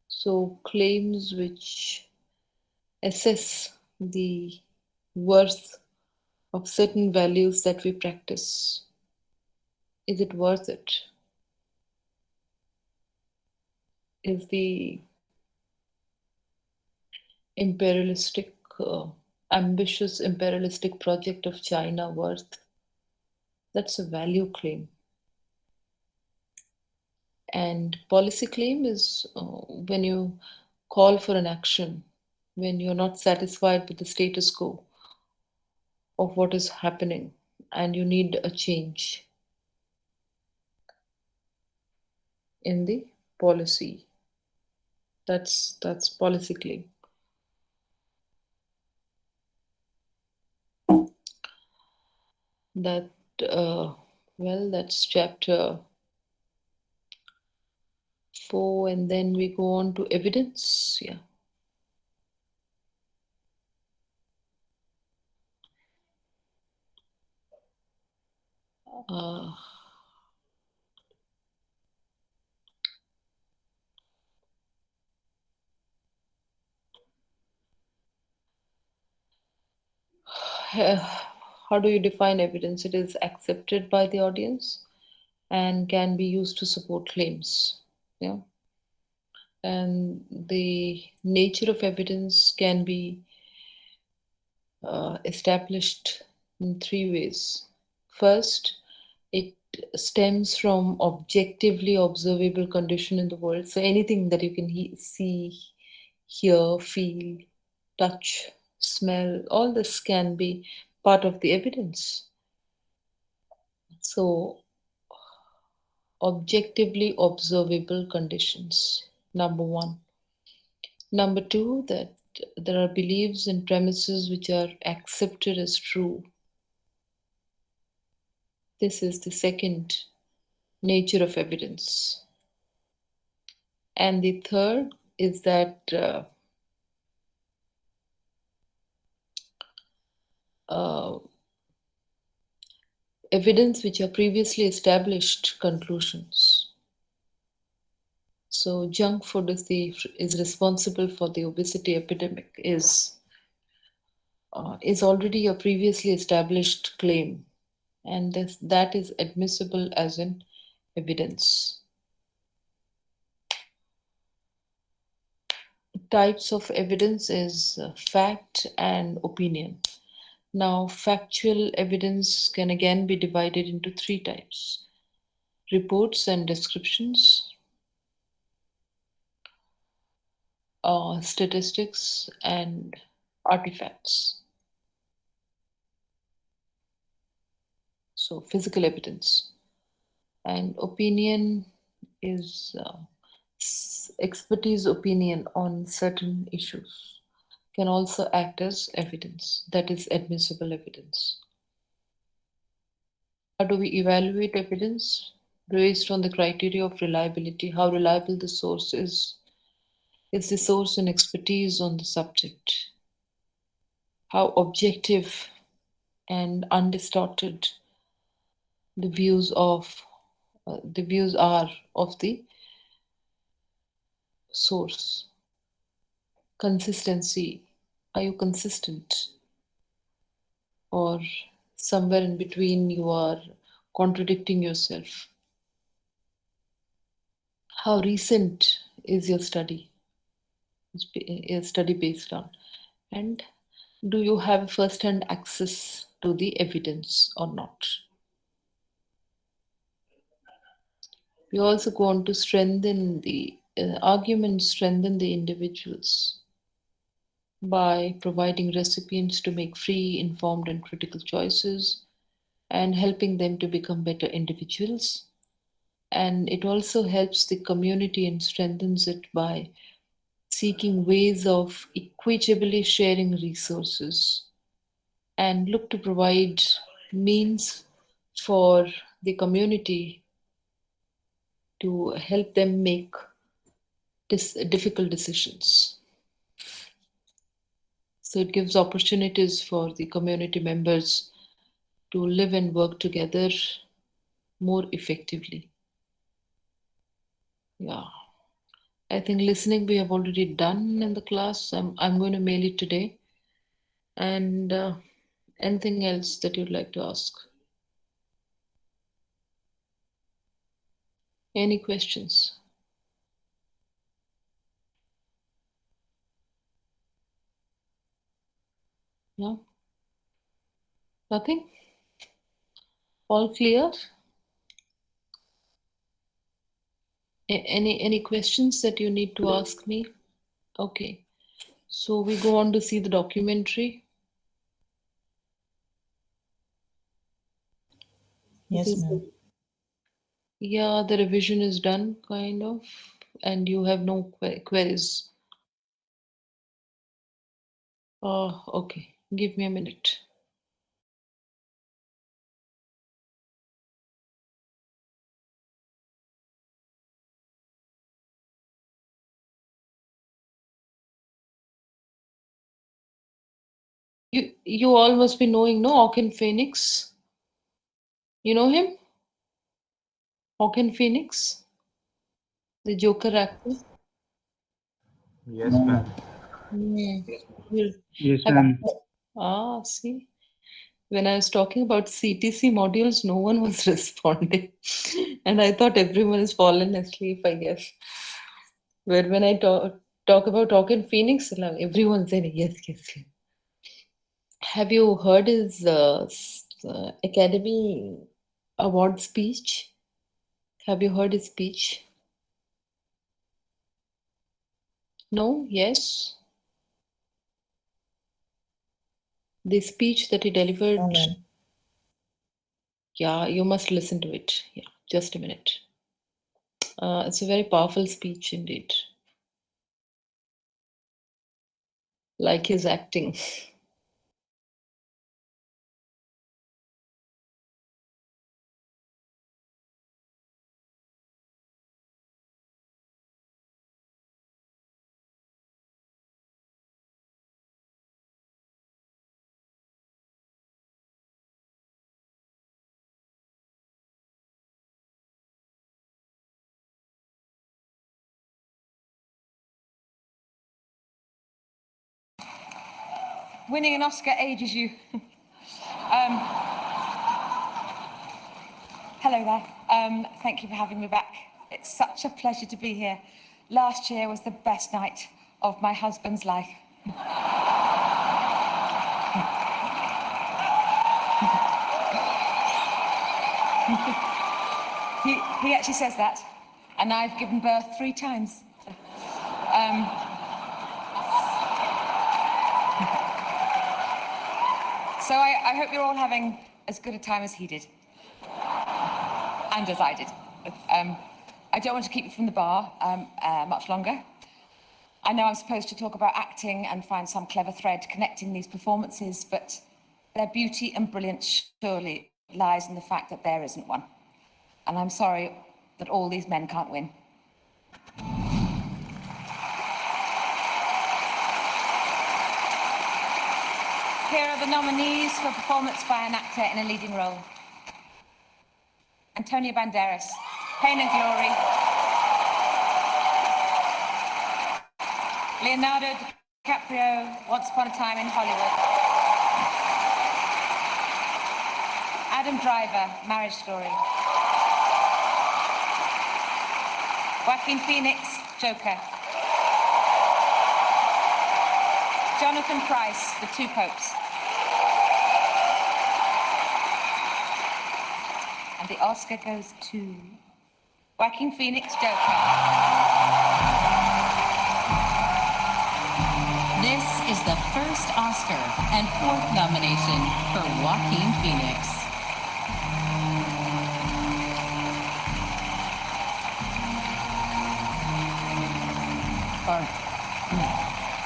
So claims which assess the worth of certain values that we practice. Is it worth it? Is the imperialistic, ambitious imperialistic project of China worth? That's a value claim. And policy claim is when you call for an action, when you're not satisfied with the status quo of what is happening and you need a change in the policy. That's policy claim. That well, that's chapter 4, and then we go on to evidence. Yeah. Uh, how do you define evidence? It is accepted by the audience and can be used to support claims. Yeah. And the nature of evidence can be established in three ways. First, it stems from objectively observable condition in the world. So anything that you can see, hear, feel, touch, smell, all this can be part of the evidence. So objectively observable conditions. Number one. Number two, that there are beliefs and premises which are accepted as true. This is the second nature of evidence. And the third is that uh, evidence which are previously established conclusions. So junk food is responsible for the obesity epidemic is already a previously established claim, and that is admissible as an evidence. Types of evidence is fact and opinion. Now, factual evidence can again be divided into three types: reports and descriptions, statistics, and artifacts. So, physical evidence. And opinion is expertise opinion on certain issues, can also act as evidence, that is admissible evidence. How do we evaluate evidence? Based on the criteria of reliability, how reliable the source is the source and expertise on the subject, how objective and undistorted the views are of the source. Consistency, are you consistent, or somewhere in between you are contradicting yourself? How recent is your study? Is study based on? And do you have first hand access to the evidence or not? We also go on to strengthen the arguments, strengthen the individuals by providing recipients to make free, informed, and critical choices and helping them to become better individuals. And it also helps the community and strengthens it by seeking ways of equitably sharing resources and look to provide means for the community to help them make difficult decisions. So it gives opportunities for the community members to live and work together more effectively. Yeah. I think listening we have already done in the class. I'm going to mail it today. And anything else that you'd like to ask? Any questions? No? Nothing? All clear? Any questions that you need to ask me? Okay. So we go on to see the documentary. Yes, ma'am. Yeah, the revision is done, kind of, and you have no queries. Okay. Give me a minute. You all must be knowing, no, Joaquin Phoenix. You know him? Joaquin Phoenix, the Joker actor. Yes, No, Hmm. ma'am. No. You Yes, have ma'am. see, when I was talking about CTC modules, no one was responding, and I thought everyone has fallen asleep. I guess. But when I talk about Joaquin Phoenix, like, everyone said yes, yes, yes. Have you heard his Academy Award speech? Have you heard his speech? No? Yes? The speech that he No, delivered. ma'am. Yeah, you must listen to it. Yeah, just a minute. It's a very powerful speech indeed, like his acting. Winning an Oscar ages you. um, hello there. Thank you for having me back. It's such a pleasure to be here. Last year was the best night of my husband's life. he actually says that, and I've given birth 3 times. So I hope you're all having as good a time as he did, and as I did. I don't want to keep you from the bar much longer. I know I'm supposed to talk about acting and find some clever thread connecting these performances, but their beauty and brilliance surely lies in the fact that there isn't one. And I'm sorry that all these men can't win. Here are the nominees for performance by an actor in a leading role. Antonio Banderas, Pain and Glory. Leonardo DiCaprio, Once Upon a Time in Hollywood. Adam Driver, Marriage Story. Joaquin Phoenix, Joker. Jonathan Pryce, The Two Popes. And the Oscar goes to Joaquin Phoenix, Joker. This is the first Oscar and 4th nomination for Joaquin Phoenix. Hi.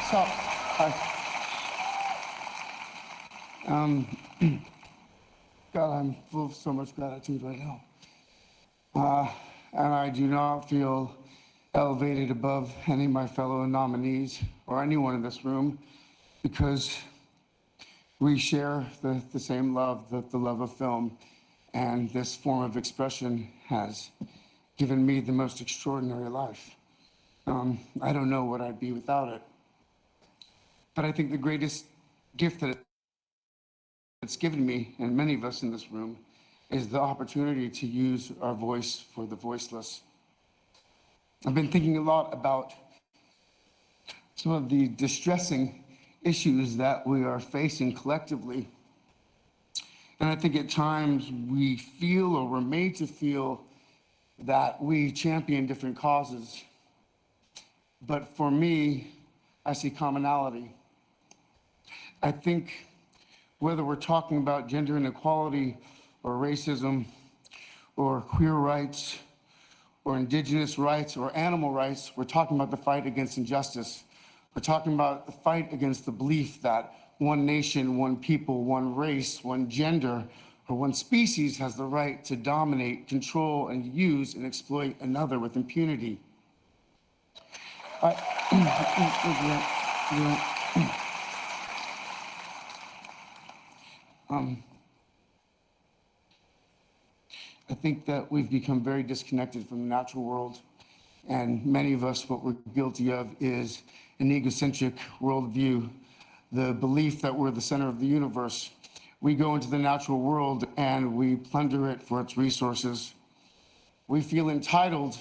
Stop. Hi. God, I'm full of so much gratitude right now. And I do not feel elevated above any of my fellow nominees or anyone in this room because we share the same love, the love of film, and this form of expression has given me the most extraordinary life. I don't know what I'd be without it. But I think the greatest gift that it's given me, and many of us in this room, is the opportunity to use our voice for the voiceless. I've been thinking a lot about some of the distressing issues that we are facing collectively. And I think at times we feel, or we're made to feel, that we champion different causes. But for me, I see commonality. I think whether we're talking about gender inequality or racism or queer rights or indigenous rights or animal rights, we're talking about the fight against injustice. We're talking about the fight against the belief that one nation, one people, one race, one gender, or one species has the right to dominate, control, and use and exploit another with impunity. I think that we've become very disconnected from the natural world, and many of us, what we're guilty of is an egocentric worldview, the belief that we're the center of the universe. We go into the natural world and we plunder it for its resources. We feel entitled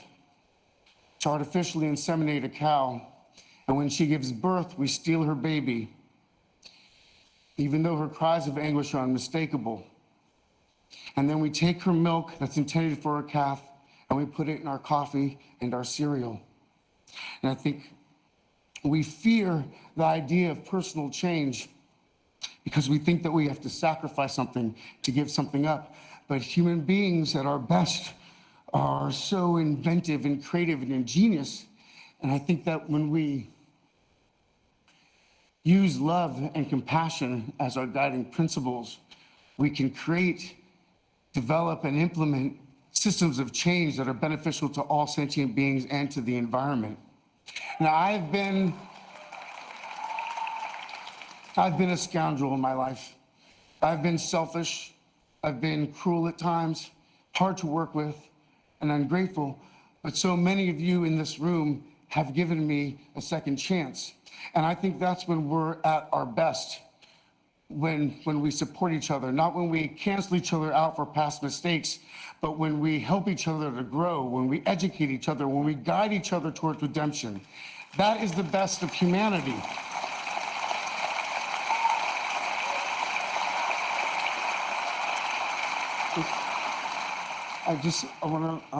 to artificially inseminate a cow, and when she gives birth, we steal her baby, even though her cries of anguish are unmistakable. And then we take her milk that's intended for a calf and we put it in our coffee and our cereal. And I think we fear the idea of personal change because we think that we have to sacrifice something to give something up. But human beings at our best are so inventive and creative and ingenious. And I think that when we use love and compassion as our guiding principles, we can create, develop, and implement systems of change that are beneficial to all sentient beings and to the environment. Now, I've been a scoundrel in my life. I've been selfish. I've been cruel at times, hard to work with, and ungrateful. But so many of you in this room have given me a second chance. And I think that's when we're at our best, when we support each other, not when we cancel each other out for past mistakes, but when we help each other to grow, when we educate each other, when we guide each other towards redemption. That is the best of humanity. I want to,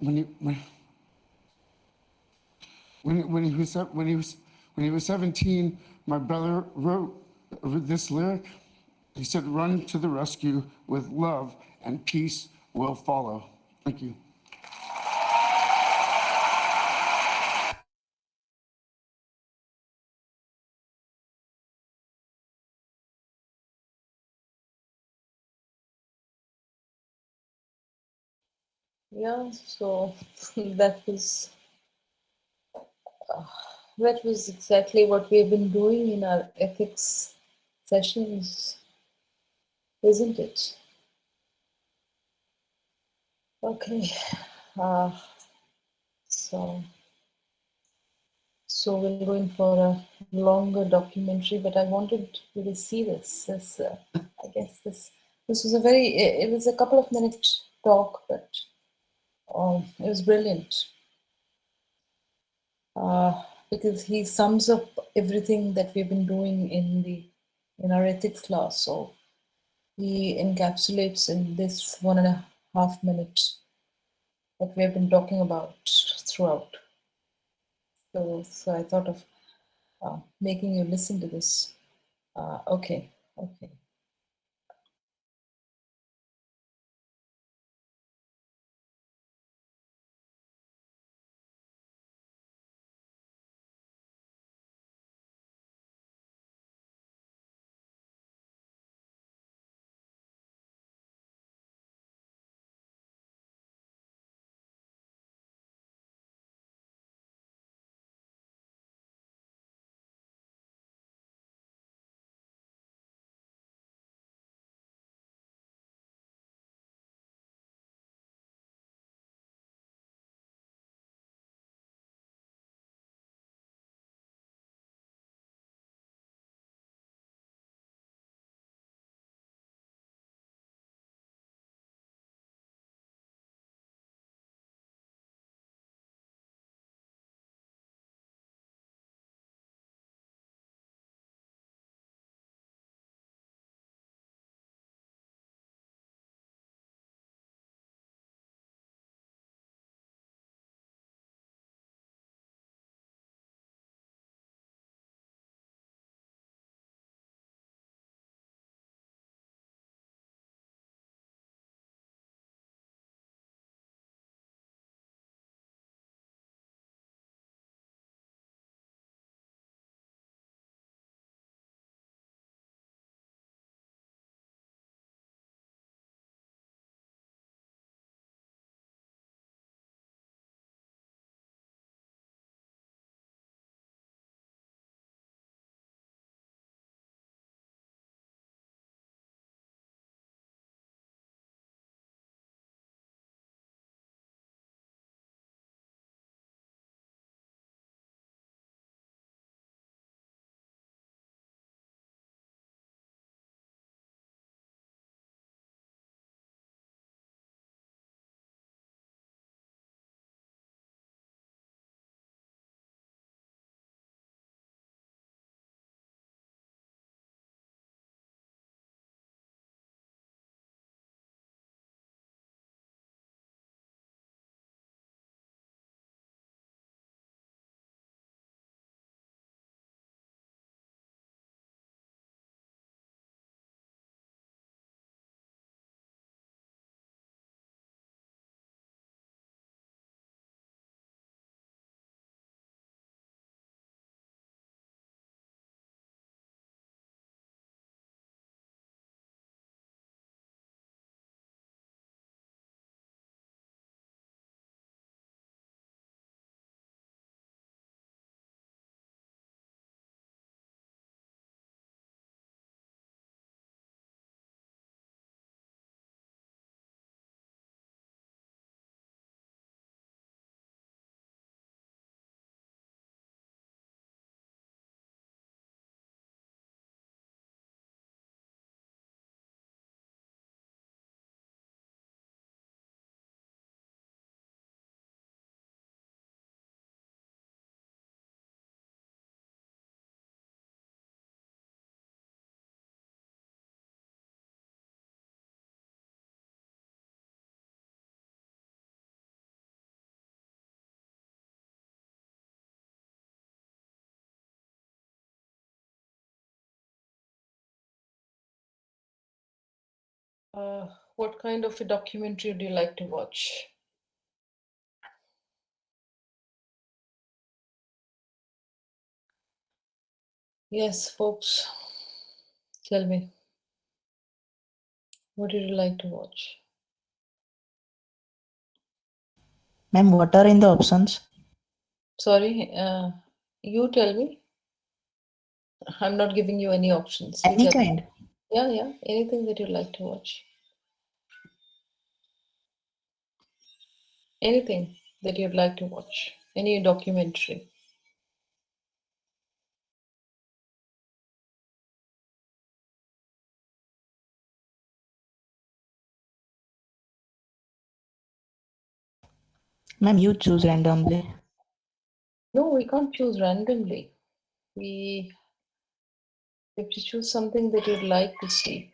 when you, when he was 17, my brother wrote this lyric. He said, "Run to the rescue with love, and peace will follow." Thank you. Yeah, so that was that was exactly what we have been doing in our ethics sessions, isn't it? Okay, uh, so we'll go in for a longer documentary, but I wanted you to see this. I guess this was a very it was a couple of minute talk, but it was brilliant because he sums up everything that we've been doing in our ethics class. So he encapsulates in this 1.5 minute that we have been talking about throughout. So I thought of making you listen to this. Okay. What kind of a documentary do you like to watch? Yes, folks, tell me, what do you like to watch? Ma'am, what are in the options? Sorry, you tell me. I'm not giving you any options. You Any tell me. kind. Yeah, yeah, anything that you like to watch. Anything that you'd like to watch. Any documentary. Ma'am, you choose randomly. No, we can't choose randomly. We have to choose something that you'd like to see,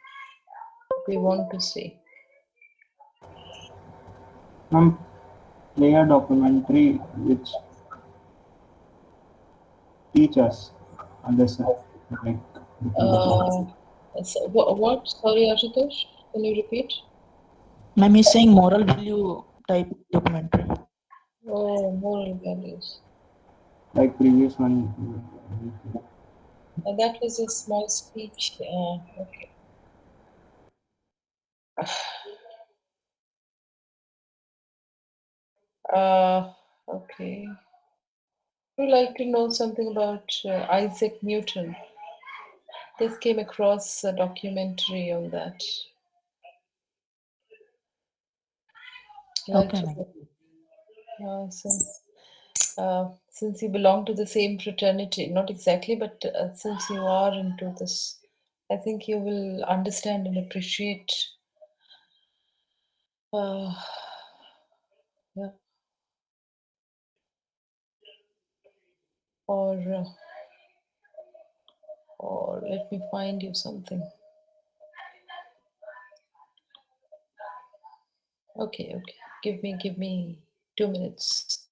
we want to see. Play a documentary which teach us a lesson, like the previous one. Uh, what? Sorry, Ashutosh, can you repeat? Ma'am is saying moral value type documentary. Oh, moral values. Like previous one. That was a small speech. Okay. Okay. Would you like to know something about Isaac Newton? Just came across a documentary on that. Like Okay, to, ma'am. since you belong to the same fraternity, not exactly, but since you are into this, I think you will understand and appreciate. Uh, yeah. Or, or let me find you something. Okay, okay. Give me 2 minutes.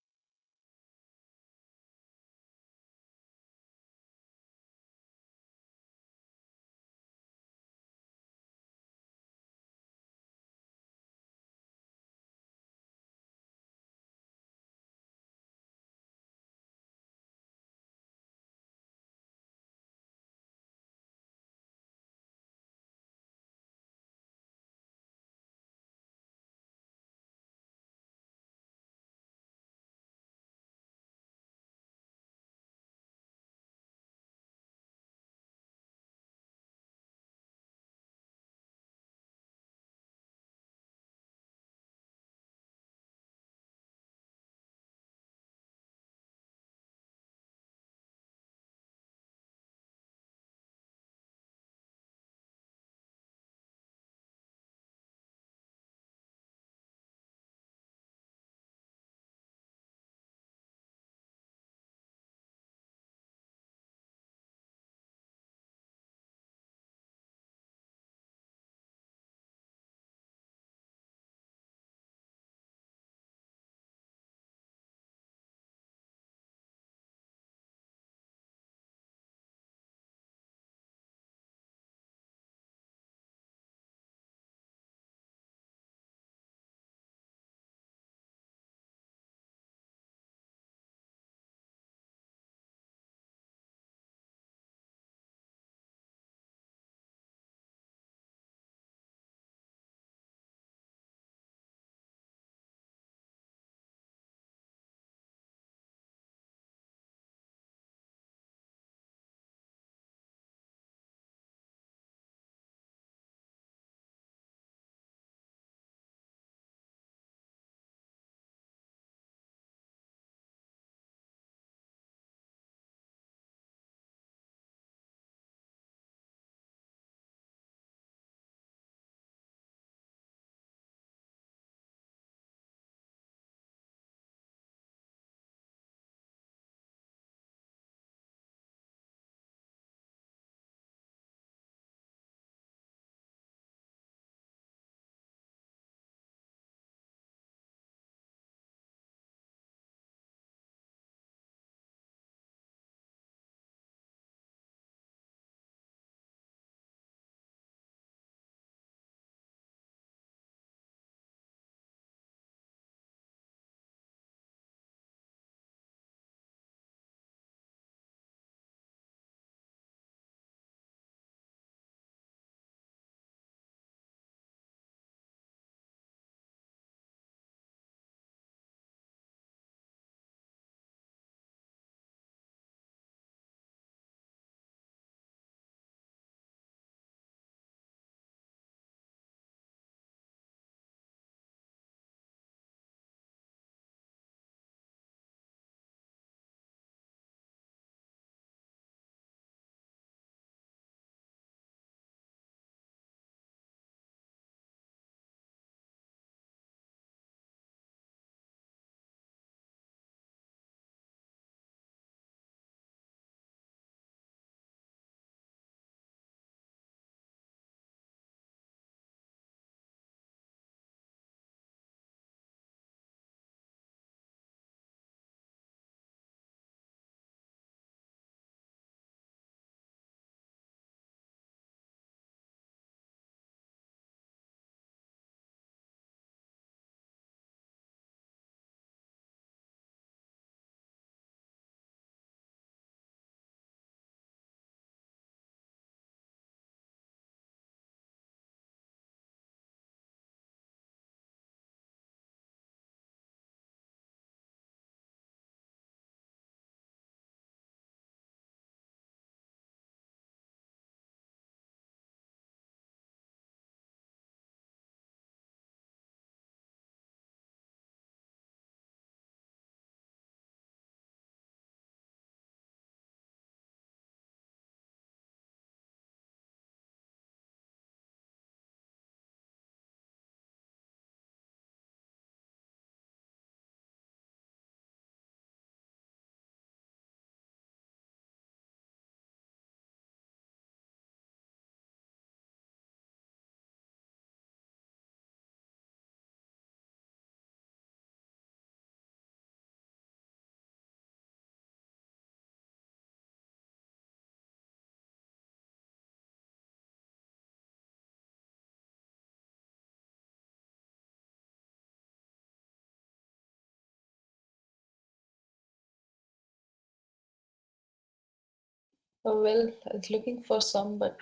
Oh, well, I was looking for some, but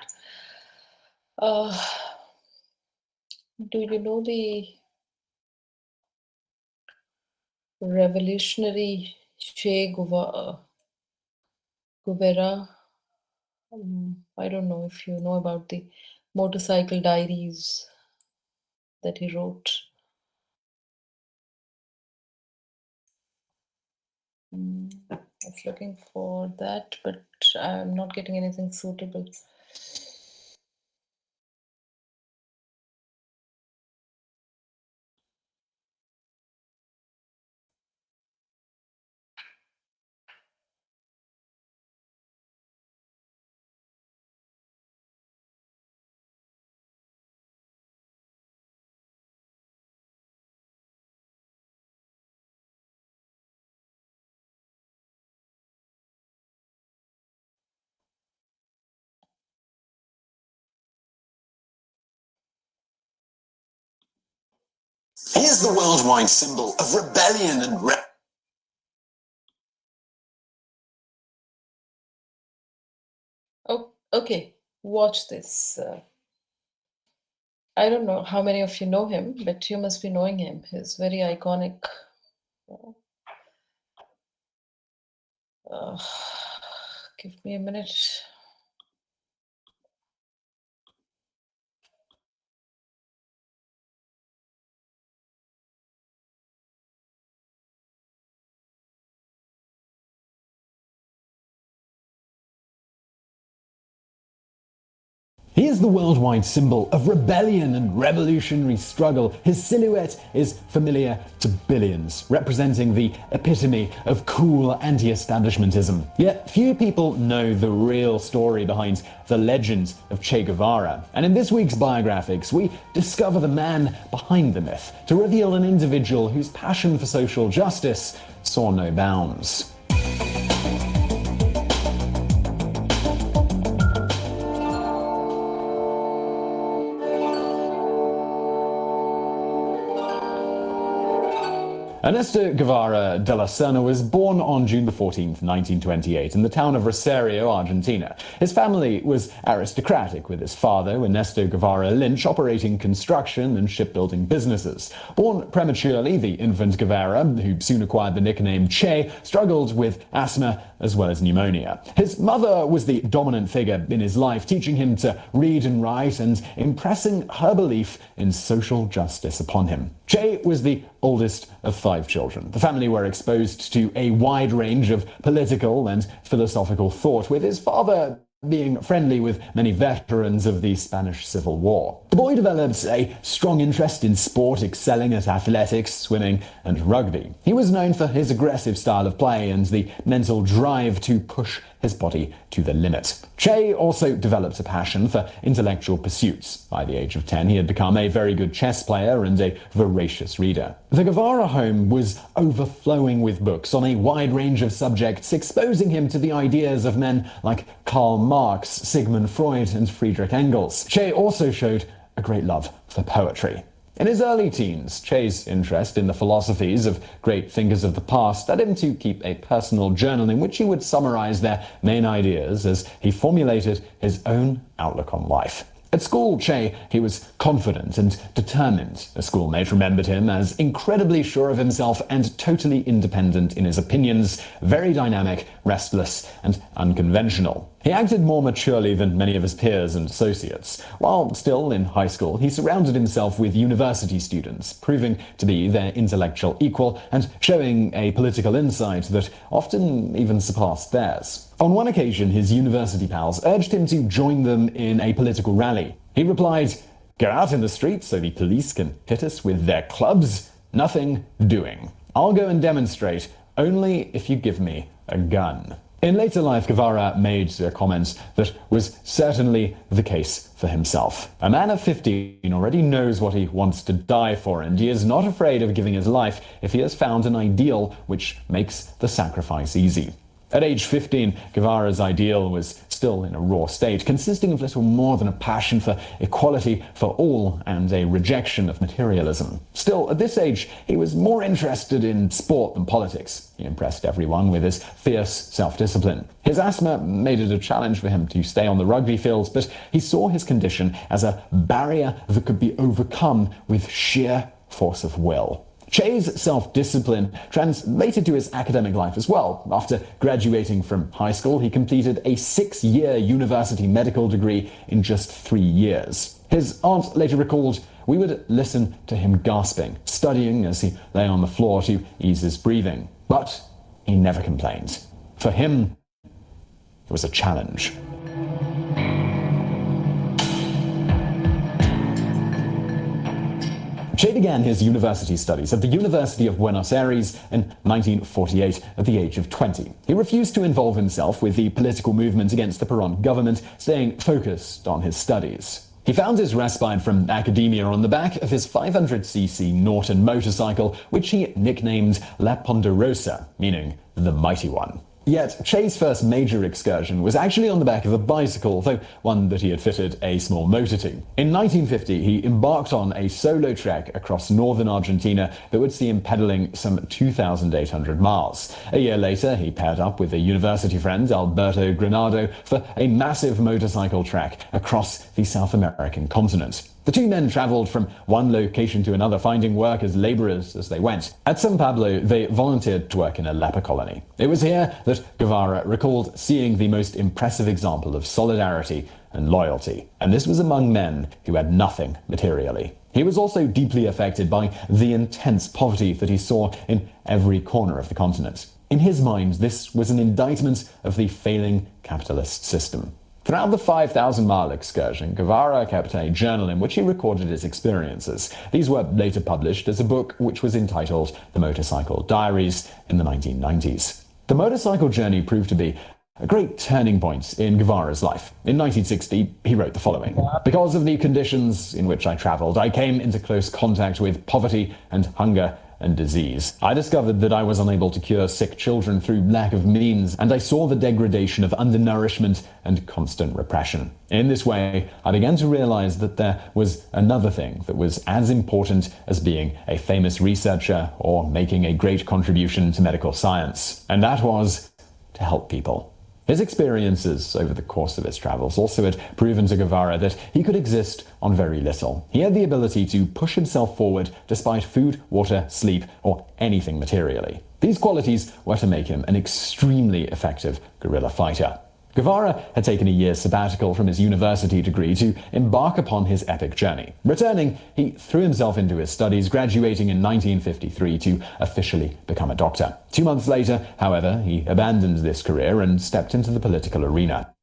uh, do you know the revolutionary Guevara? I don't know if you know about the motorcycle diaries that he wrote. I was looking for that, but I'm not getting anything suitable. He is the worldwide symbol of rebellion and Oh, okay. Watch this. I don't know how many of you know him, but you must be knowing him. He's very iconic. Uh, give me a minute. He is the worldwide symbol of rebellion and revolutionary struggle. His silhouette is familiar to billions, representing the epitome of cool anti-establishmentism. Yet few people know the real story behind the legend of Che Guevara. And in this week's Biographics, we discover the man behind the myth to reveal an individual whose passion for social justice saw no bounds. Ernesto Guevara de la Serna was born on June 14, 1928, in the town of Rosario, Argentina. His family was aristocratic, with his father, Ernesto Guevara Lynch, operating construction and shipbuilding businesses. Born prematurely, the infant Guevara, who soon acquired the nickname Che, struggled with asthma as well as pneumonia. His mother was the dominant figure in his life, teaching him to read and write and impressing her belief in social justice upon him. Che was the oldest of 5 children. The family were exposed to a wide range of political and philosophical thought, with his father being friendly with many veterans of the Spanish Civil War. The boy developed a strong interest in sport, excelling at athletics, swimming, and rugby. He was known for his aggressive style of play and the mental drive to push his body to the limit. Che also developed a passion for intellectual pursuits. By the age of 10, he had become a very good chess player and a voracious reader. The Guevara home was overflowing with books on a wide range of subjects, exposing him to the ideas of men like Karl Marx, Sigmund Freud, and Friedrich Engels. Che also showed a great love for poetry. In his early teens, Che's interest in the philosophies of great thinkers of the past led him to keep a personal journal in which he would summarize their main ideas as he formulated his own outlook on life. At school, Che, he was confident and determined. A schoolmate remembered him as incredibly sure of himself and totally independent in his opinions, very dynamic, restless, and unconventional. He acted more maturely than many of his peers and associates. While still in high school, he surrounded himself with university students, proving to be their intellectual equal and showing a political insight that often even surpassed theirs. On one occasion, his university pals urged him to join them in a political rally. He replied, "Go out in the street so the police can hit us with their clubs? Nothing doing. I'll go and demonstrate, only if you give me a gun." In later life, Guevara made a comment that was certainly the case for himself. A man of 15 already knows what he wants to die for, and he is not afraid of giving his life if he has found an ideal which makes the sacrifice easy. At age 15, Guevara's ideal was still in a raw state, consisting of little more than a passion for equality for all and a rejection of materialism. Still, at this age, he was more interested in sport than politics. He impressed everyone with his fierce self-discipline. His asthma made it a challenge for him to stay on the rugby field, but he saw his condition as a barrier that could be overcome with sheer force of will. Che's self-discipline translated to his academic life as well. After graduating from high school, he completed a 6-year university medical degree in just 3 years. His aunt later recalled, "We would listen to him gasping, studying as he lay on the floor to ease his breathing. But he never complained. For him, it was a challenge." Che began his university studies at the University of Buenos Aires in 1948 at the age of 20. He refused to involve himself with the political movement against the Perón government, staying focused on his studies. He found his respite from academia on the back of his 500cc Norton motorcycle, which he nicknamed La Ponderosa, meaning the mighty one. Yet, Che's first major excursion was actually on the back of a bicycle, though one that he had fitted a small motor to. In 1950, he embarked on a solo trek across northern Argentina that would see him pedaling some 2,800 miles. A year later, he paired up with a university friend, Alberto Granado, for a massive motorcycle trek across the South American continent. The two men traveled from one location to another, finding work as laborers as they went. At San Pablo, they volunteered to work in a leper colony. It was here that Guevara recalled seeing the most impressive example of solidarity and loyalty. And this was among men who had nothing materially. He was also deeply affected by the intense poverty that he saw in every corner of the continent. In his mind, this was an indictment of the failing capitalist system. Throughout the 5,000-mile excursion, Guevara kept a journal in which he recorded his experiences. These were later published as a book which was entitled The Motorcycle Diaries in the 1990s. The motorcycle journey proved to be a great turning point in Guevara's life. In 1960, he wrote the following: "Because of the conditions in which I traveled, I came into close contact with poverty and hunger and disease. I discovered that I was unable to cure sick children through lack of means, and I saw the degradation of undernourishment and constant repression. In this way, I began to realize that there was another thing that was as important as being a famous researcher or making a great contribution to medical science, and that was to help people." His experiences over the course of his travels also had proven to Guevara that he could exist on very little. He had the ability to push himself forward despite food, water, sleep, or anything materially. These qualities were to make him an extremely effective guerrilla fighter. Guevara had taken a year's sabbatical from his university degree to embark upon his epic journey. Returning, he threw himself into his studies, graduating in 1953 to officially become a doctor. 2 months later, however, he abandoned this career and stepped into the political arena.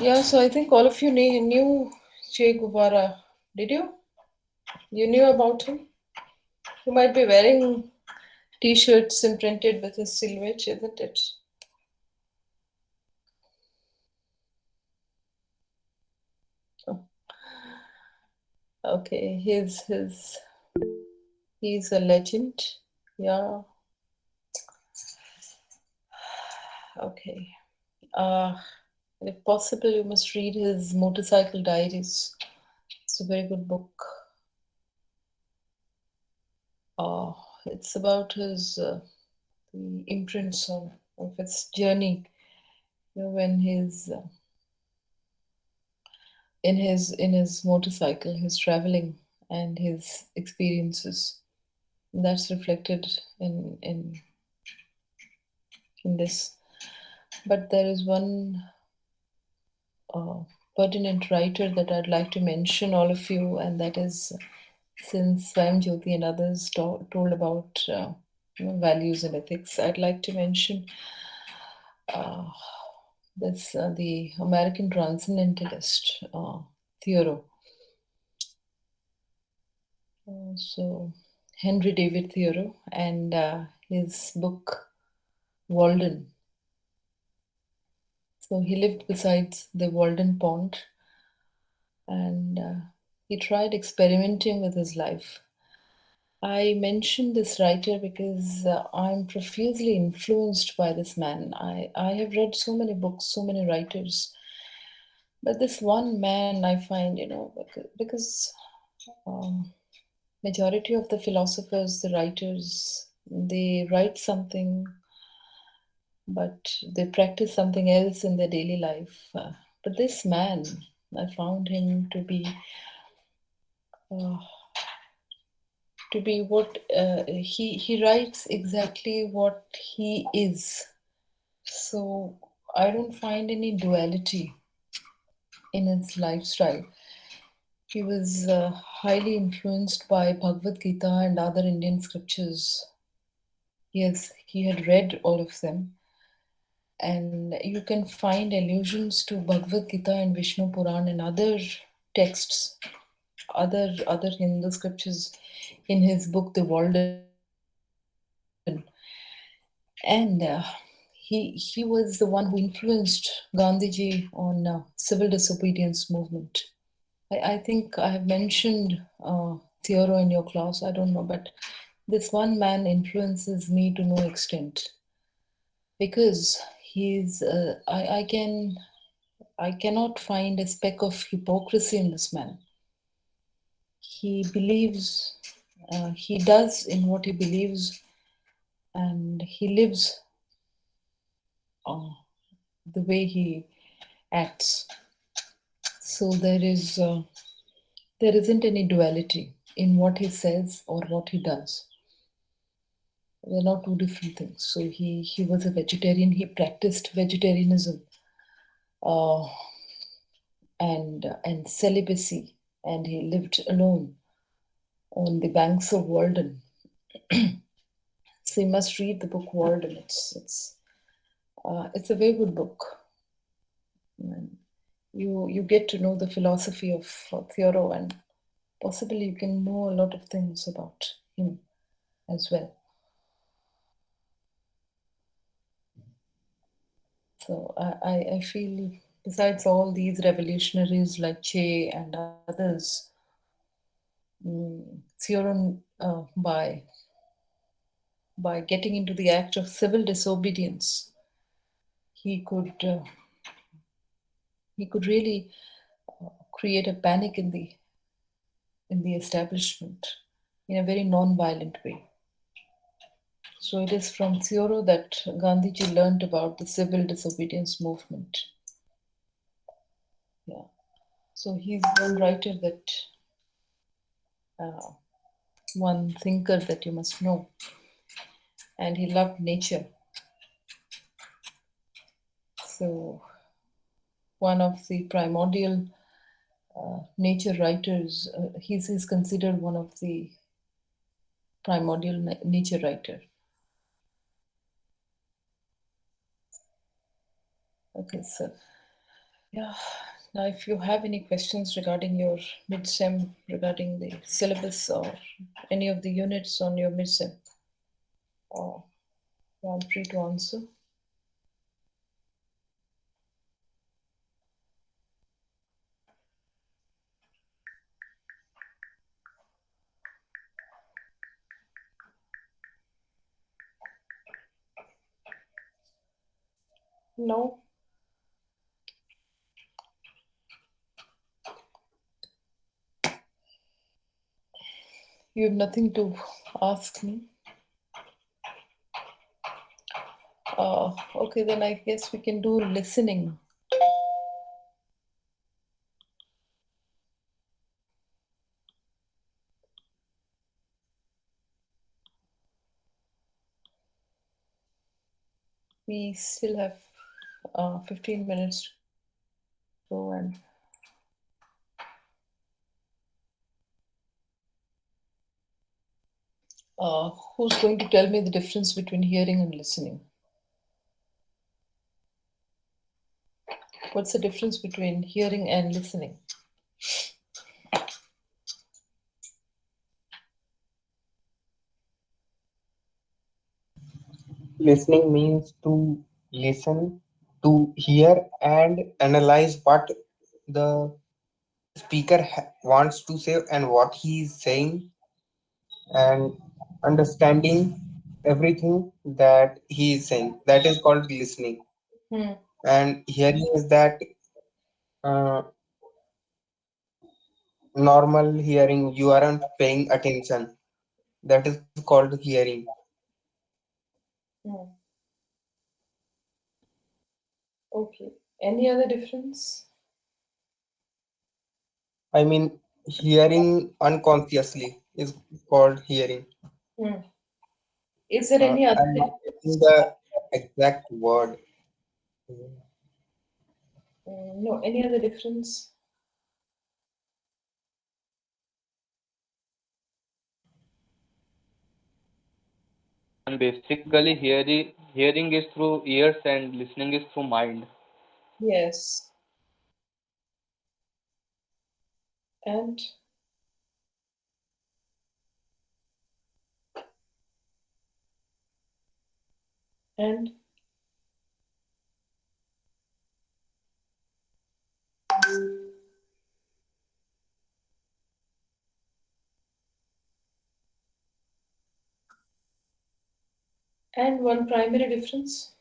Yeah, so I think all of you knew Che Guevara. Did you? You knew about him? You might be wearing t-shirts imprinted with his silhouette, isn't it? Oh, okay, he's a legend. Yeah. Okay. Uh, if possible, you must read his Motorcycle Diaries. It's a very good book. Uh, it's about his the imprints of his journey. You know, when he's in his motorcycle, his traveling and his experiences. That's reflected in this. But there is one uh, pertinent writer that I'd like to mention all of you, and that is since Swam Jyoti and others told about values and ethics, I'd like to mention uh, this the American transcendentalist Thoreau. So Henry David Thoreau and his book Walden. So he lived beside the Walden Pond, and he tried experimenting with his life. I mention this writer because I'm profusely influenced by this man. I have read so many books, so many writers, but this one man I find, because majority of the philosophers, the writers, they write something, but they practice something else in their daily life. But this man, I found him uh, to be what he writes exactly what he is. So I don't find any duality in his lifestyle. He was highly influenced by Bhagavad Gita and other Indian scriptures. Yes, he had read all of them, and you can find allusions to Bhagavad Gita and Vishnu Puran and other texts, other Hindu scriptures in his book The Walden. And he was the one who influenced Gandhiji on civil disobedience movement. I think I have mentioned Thoreau in your class. I don't know, but this one man influences me to no extent because I cannot find a speck of hypocrisy in this man. He believes, he does in what he believes, and he lives the way he acts. So there isn't any duality in what he says or what he does. They're not two different things. So he was a vegetarian. He practiced vegetarianism and celibacy, and he lived alone on the banks of Walden. So you must read the book Walden. It's a very good book. And you get to know the philosophy of Thoreau, and possibly you can know a lot of things about him as well. So I feel, besides all these revolutionaries like Che and others, Thoreau, by getting into the act of civil disobedience, he could really create a panic in the establishment in a very non-violent way. So it is from Thoreau that Gandhiji learned about the civil disobedience movement. Yeah. So he's one writer that, one thinker that you must know. And he loved nature. So one of the primordial nature writers, he's considered one of the primordial nature writer. Okay, so Yeah. Now, if you have any questions regarding your midsem, regarding the syllabus or any of the units on your midsem, I'm free to answer. No, you have nothing to ask me. Okay, then I guess we can do listening. We still have 15 minutes to go, and who's going to tell me the difference between hearing and listening? What's the difference between hearing and listening? Listening means to listen, to hear and analyze what the speaker wants to say and what he is saying, and understanding everything that he is saying. That is called listening. Hmm. And hearing is that uh, normal hearing, you aren't paying attention. That is called hearing. Hmm. Okay. Any other difference? I mean, hearing unconsciously is called hearing. Hmm. Is there any other I'm not getting difference? the exact word. No, any other difference? And basically, hearing is through ears and listening is through mind. Yes. And and and one primary difference.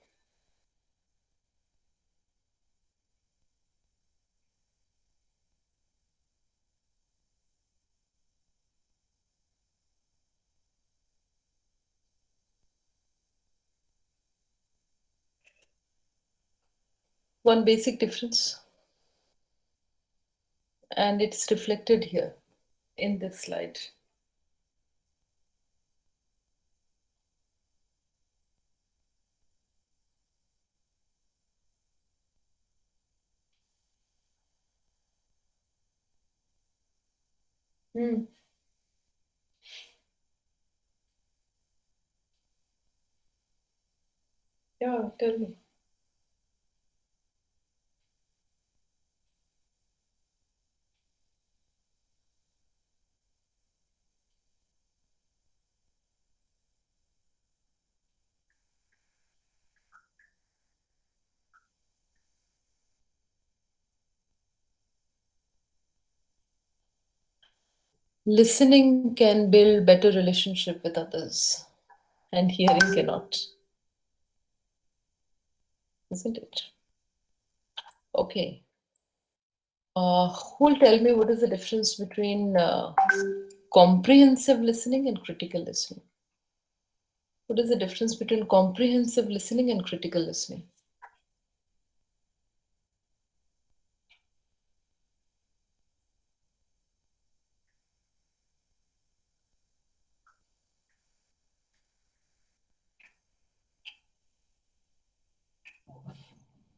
One basic difference, and it's reflected here in this slide. Hmm. Yeah, tell me. Listening can build better relationship with others, and hearing cannot, isn't it? Okay. Who will tell me what is the difference between comprehensive listening and critical listening? What is the difference between comprehensive listening and critical listening?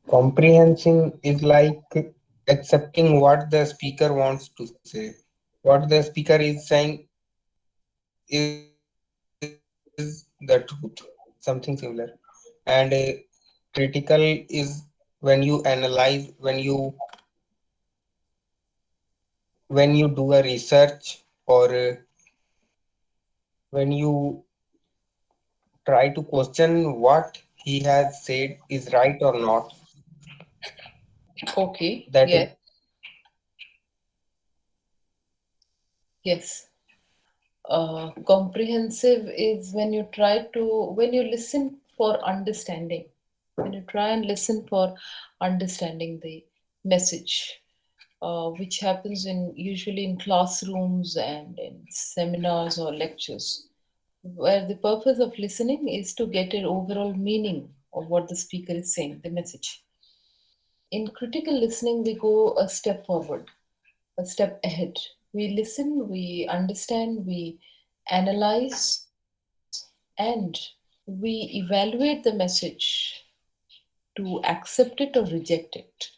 Comprehension is like accepting what the speaker wants to say. What the speaker is saying is the truth, something similar. And critical is when you analyze, when you do a research, or when you try to question what he has said is right or not. Okay, That is, yes, yes. Comprehensive is when you listen for understanding, when you try and listen for understanding the message, which happens in usually in classrooms and in seminars or lectures, where the purpose of listening is to get an overall meaning of what the speaker is saying, the message. In critical listening, we go a step forward, a step ahead. We listen, we understand, we analyze, and we evaluate the message to accept it or reject it.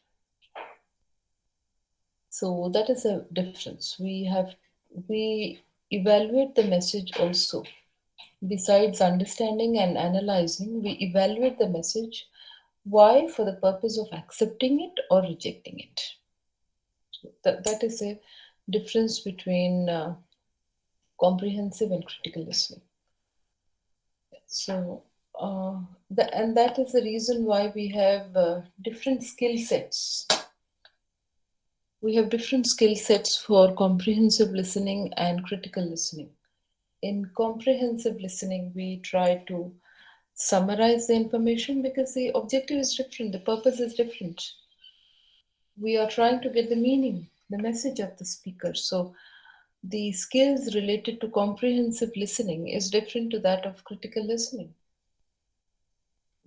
So that is a difference. We evaluate the message also. Besides understanding and analyzing, we evaluate the message. Why? For the purpose of accepting it or rejecting it. So that is a difference between comprehensive and critical listening. So, and that is the reason why we have different skill sets. We have different skill sets for comprehensive listening and critical listening. In comprehensive listening, we try to summarize the information because the objective is different, the purpose is different. We are trying to get the meaning, the message of the speaker. So, the skills related to comprehensive listening is different to that of critical listening,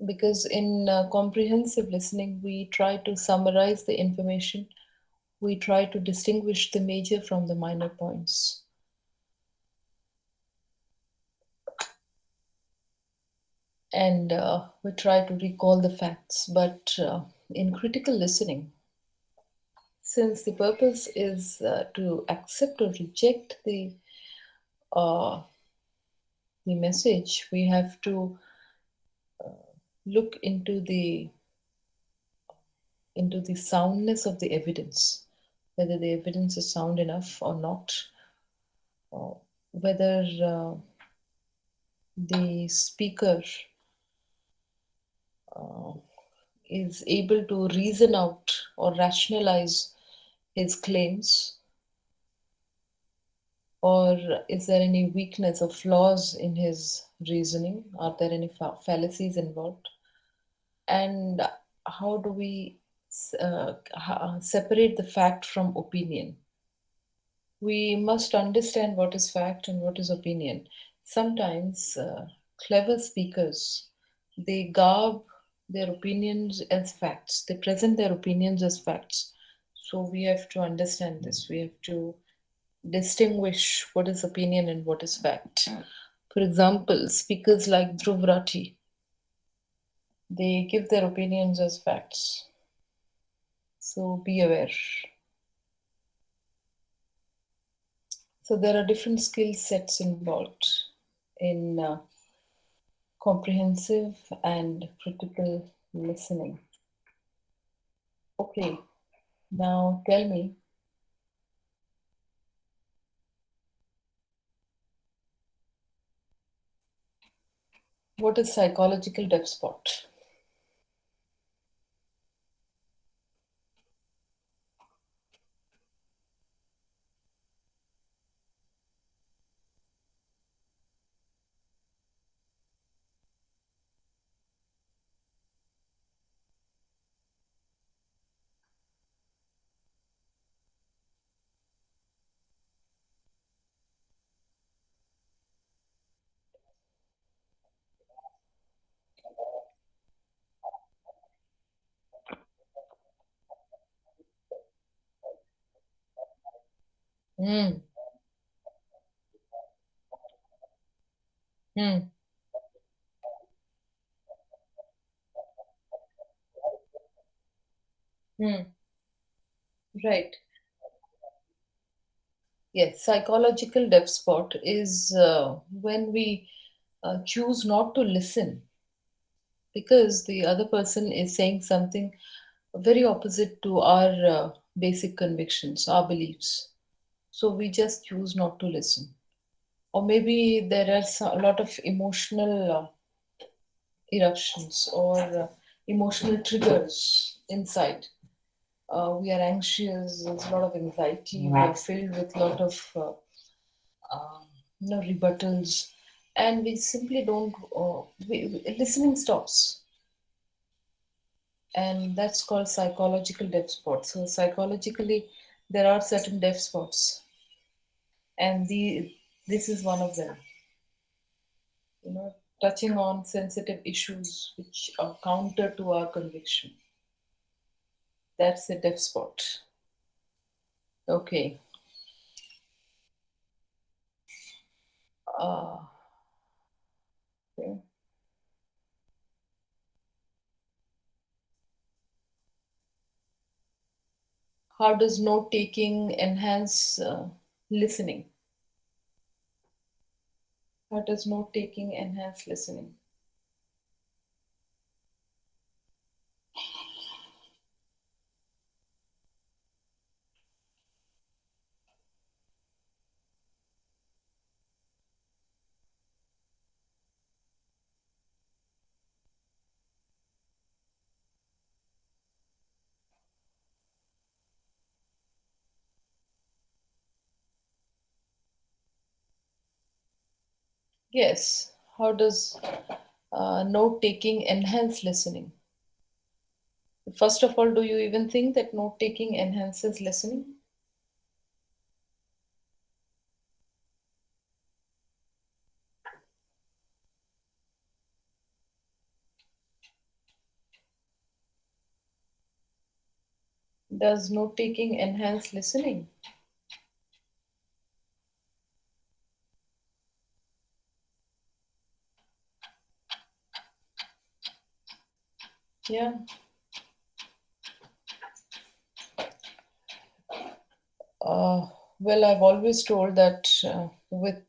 because in comprehensive listening we try to summarize the information, we try to distinguish the major from the minor points, and we try to recall the facts. But in critical listening, since the purpose is to accept or reject uh, the message, we have to look into the soundness of the evidence, whether the evidence is sound enough or not, whether the speaker uh, is able to reason out or rationalize his claims, or is there any weakness or flaws in his reasoning? Are there any fallacies involved? And how do we separate the fact from opinion? We must understand what is fact and what is opinion. Sometimes clever speakers, they garb their opinions as facts, they present their opinions as facts. So we have to understand this, we have to distinguish what is opinion and what is fact. For example, speakers like Dhruv Rathi, they give their opinions as facts, so be aware. So there are different skill sets involved in comprehensive and critical listening. Okay, now tell me, what is psychological deaf spot? Hmm. Hmm. Hmm. Right. Yes, psychological deaf spot is when we choose not to listen because the other person is saying something very opposite to our basic convictions, our beliefs. So we just choose not to listen. Or maybe there are a lot of emotional eruptions or emotional triggers inside. We are anxious, there's a lot of anxiety, we are filled with a lot of rebuttals, and we simply don't, listening stops. And that's called psychological deaf spots. So psychologically, there are certain deaf spots, and this is one of them. Touching on sensitive issues which are counter to our conviction. That's a deaf spot. Okay. Uh, okay. How does note taking enhance listening? How does note taking enhance listening? Yes. How does note taking enhance listening? First of all, do you even think that note taking enhances listening? Does note taking enhance listening? Yeah. Well, I've always told that with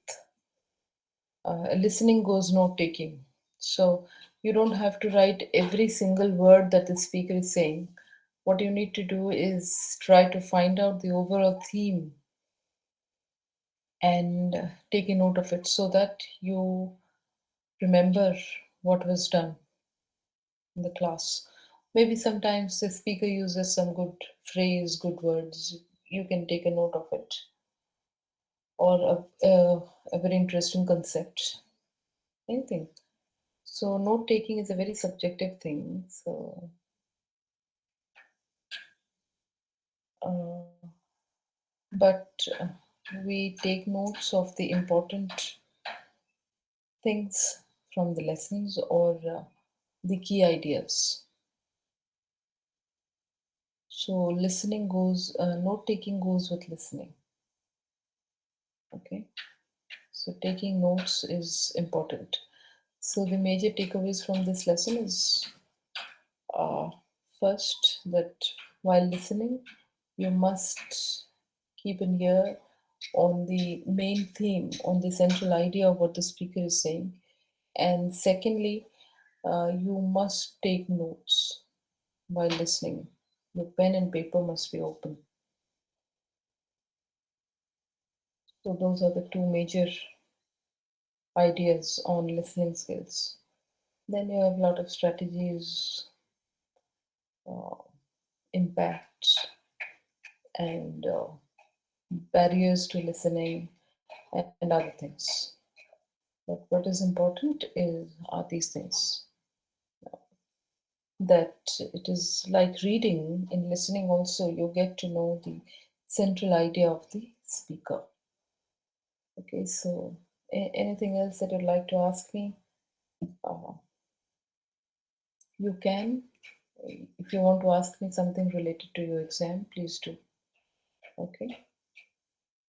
listening goes note taking. So you don't have to write every single word that the speaker is saying. What you need to do is try to find out the overall theme and take a note of it so that you remember what was done in the class. Maybe sometimes the speaker uses some good phrase, good words. You can take a note of it, or a very interesting concept. Anything. So note taking is a very subjective thing. So, uh, but we take notes of the important things from the lessons or the key ideas. So listening goes, note taking goes with listening. Okay. So taking notes is important. So the major takeaways from this lesson is uh, first that while listening, you must keep an ear on the main theme, on the central idea of what the speaker is saying. And secondly, you must take notes while listening. Your pen and paper must be open. So those are the two major ideas on listening skills. Then you have a lot of strategies, uh, impact, and barriers to listening, and other things. But what is important are these things, that it is like reading. In listening also, you get to know the central idea of the speaker. Okay, so anything else that you'd like to ask me? Uh, you can. If you want to ask me something related to your exam, please do. Okay.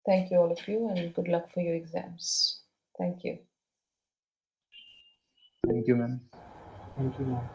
Thank you, all of you, and good luck for your exams. Thank you. Thank you, ma'am. Thank you, ma'am.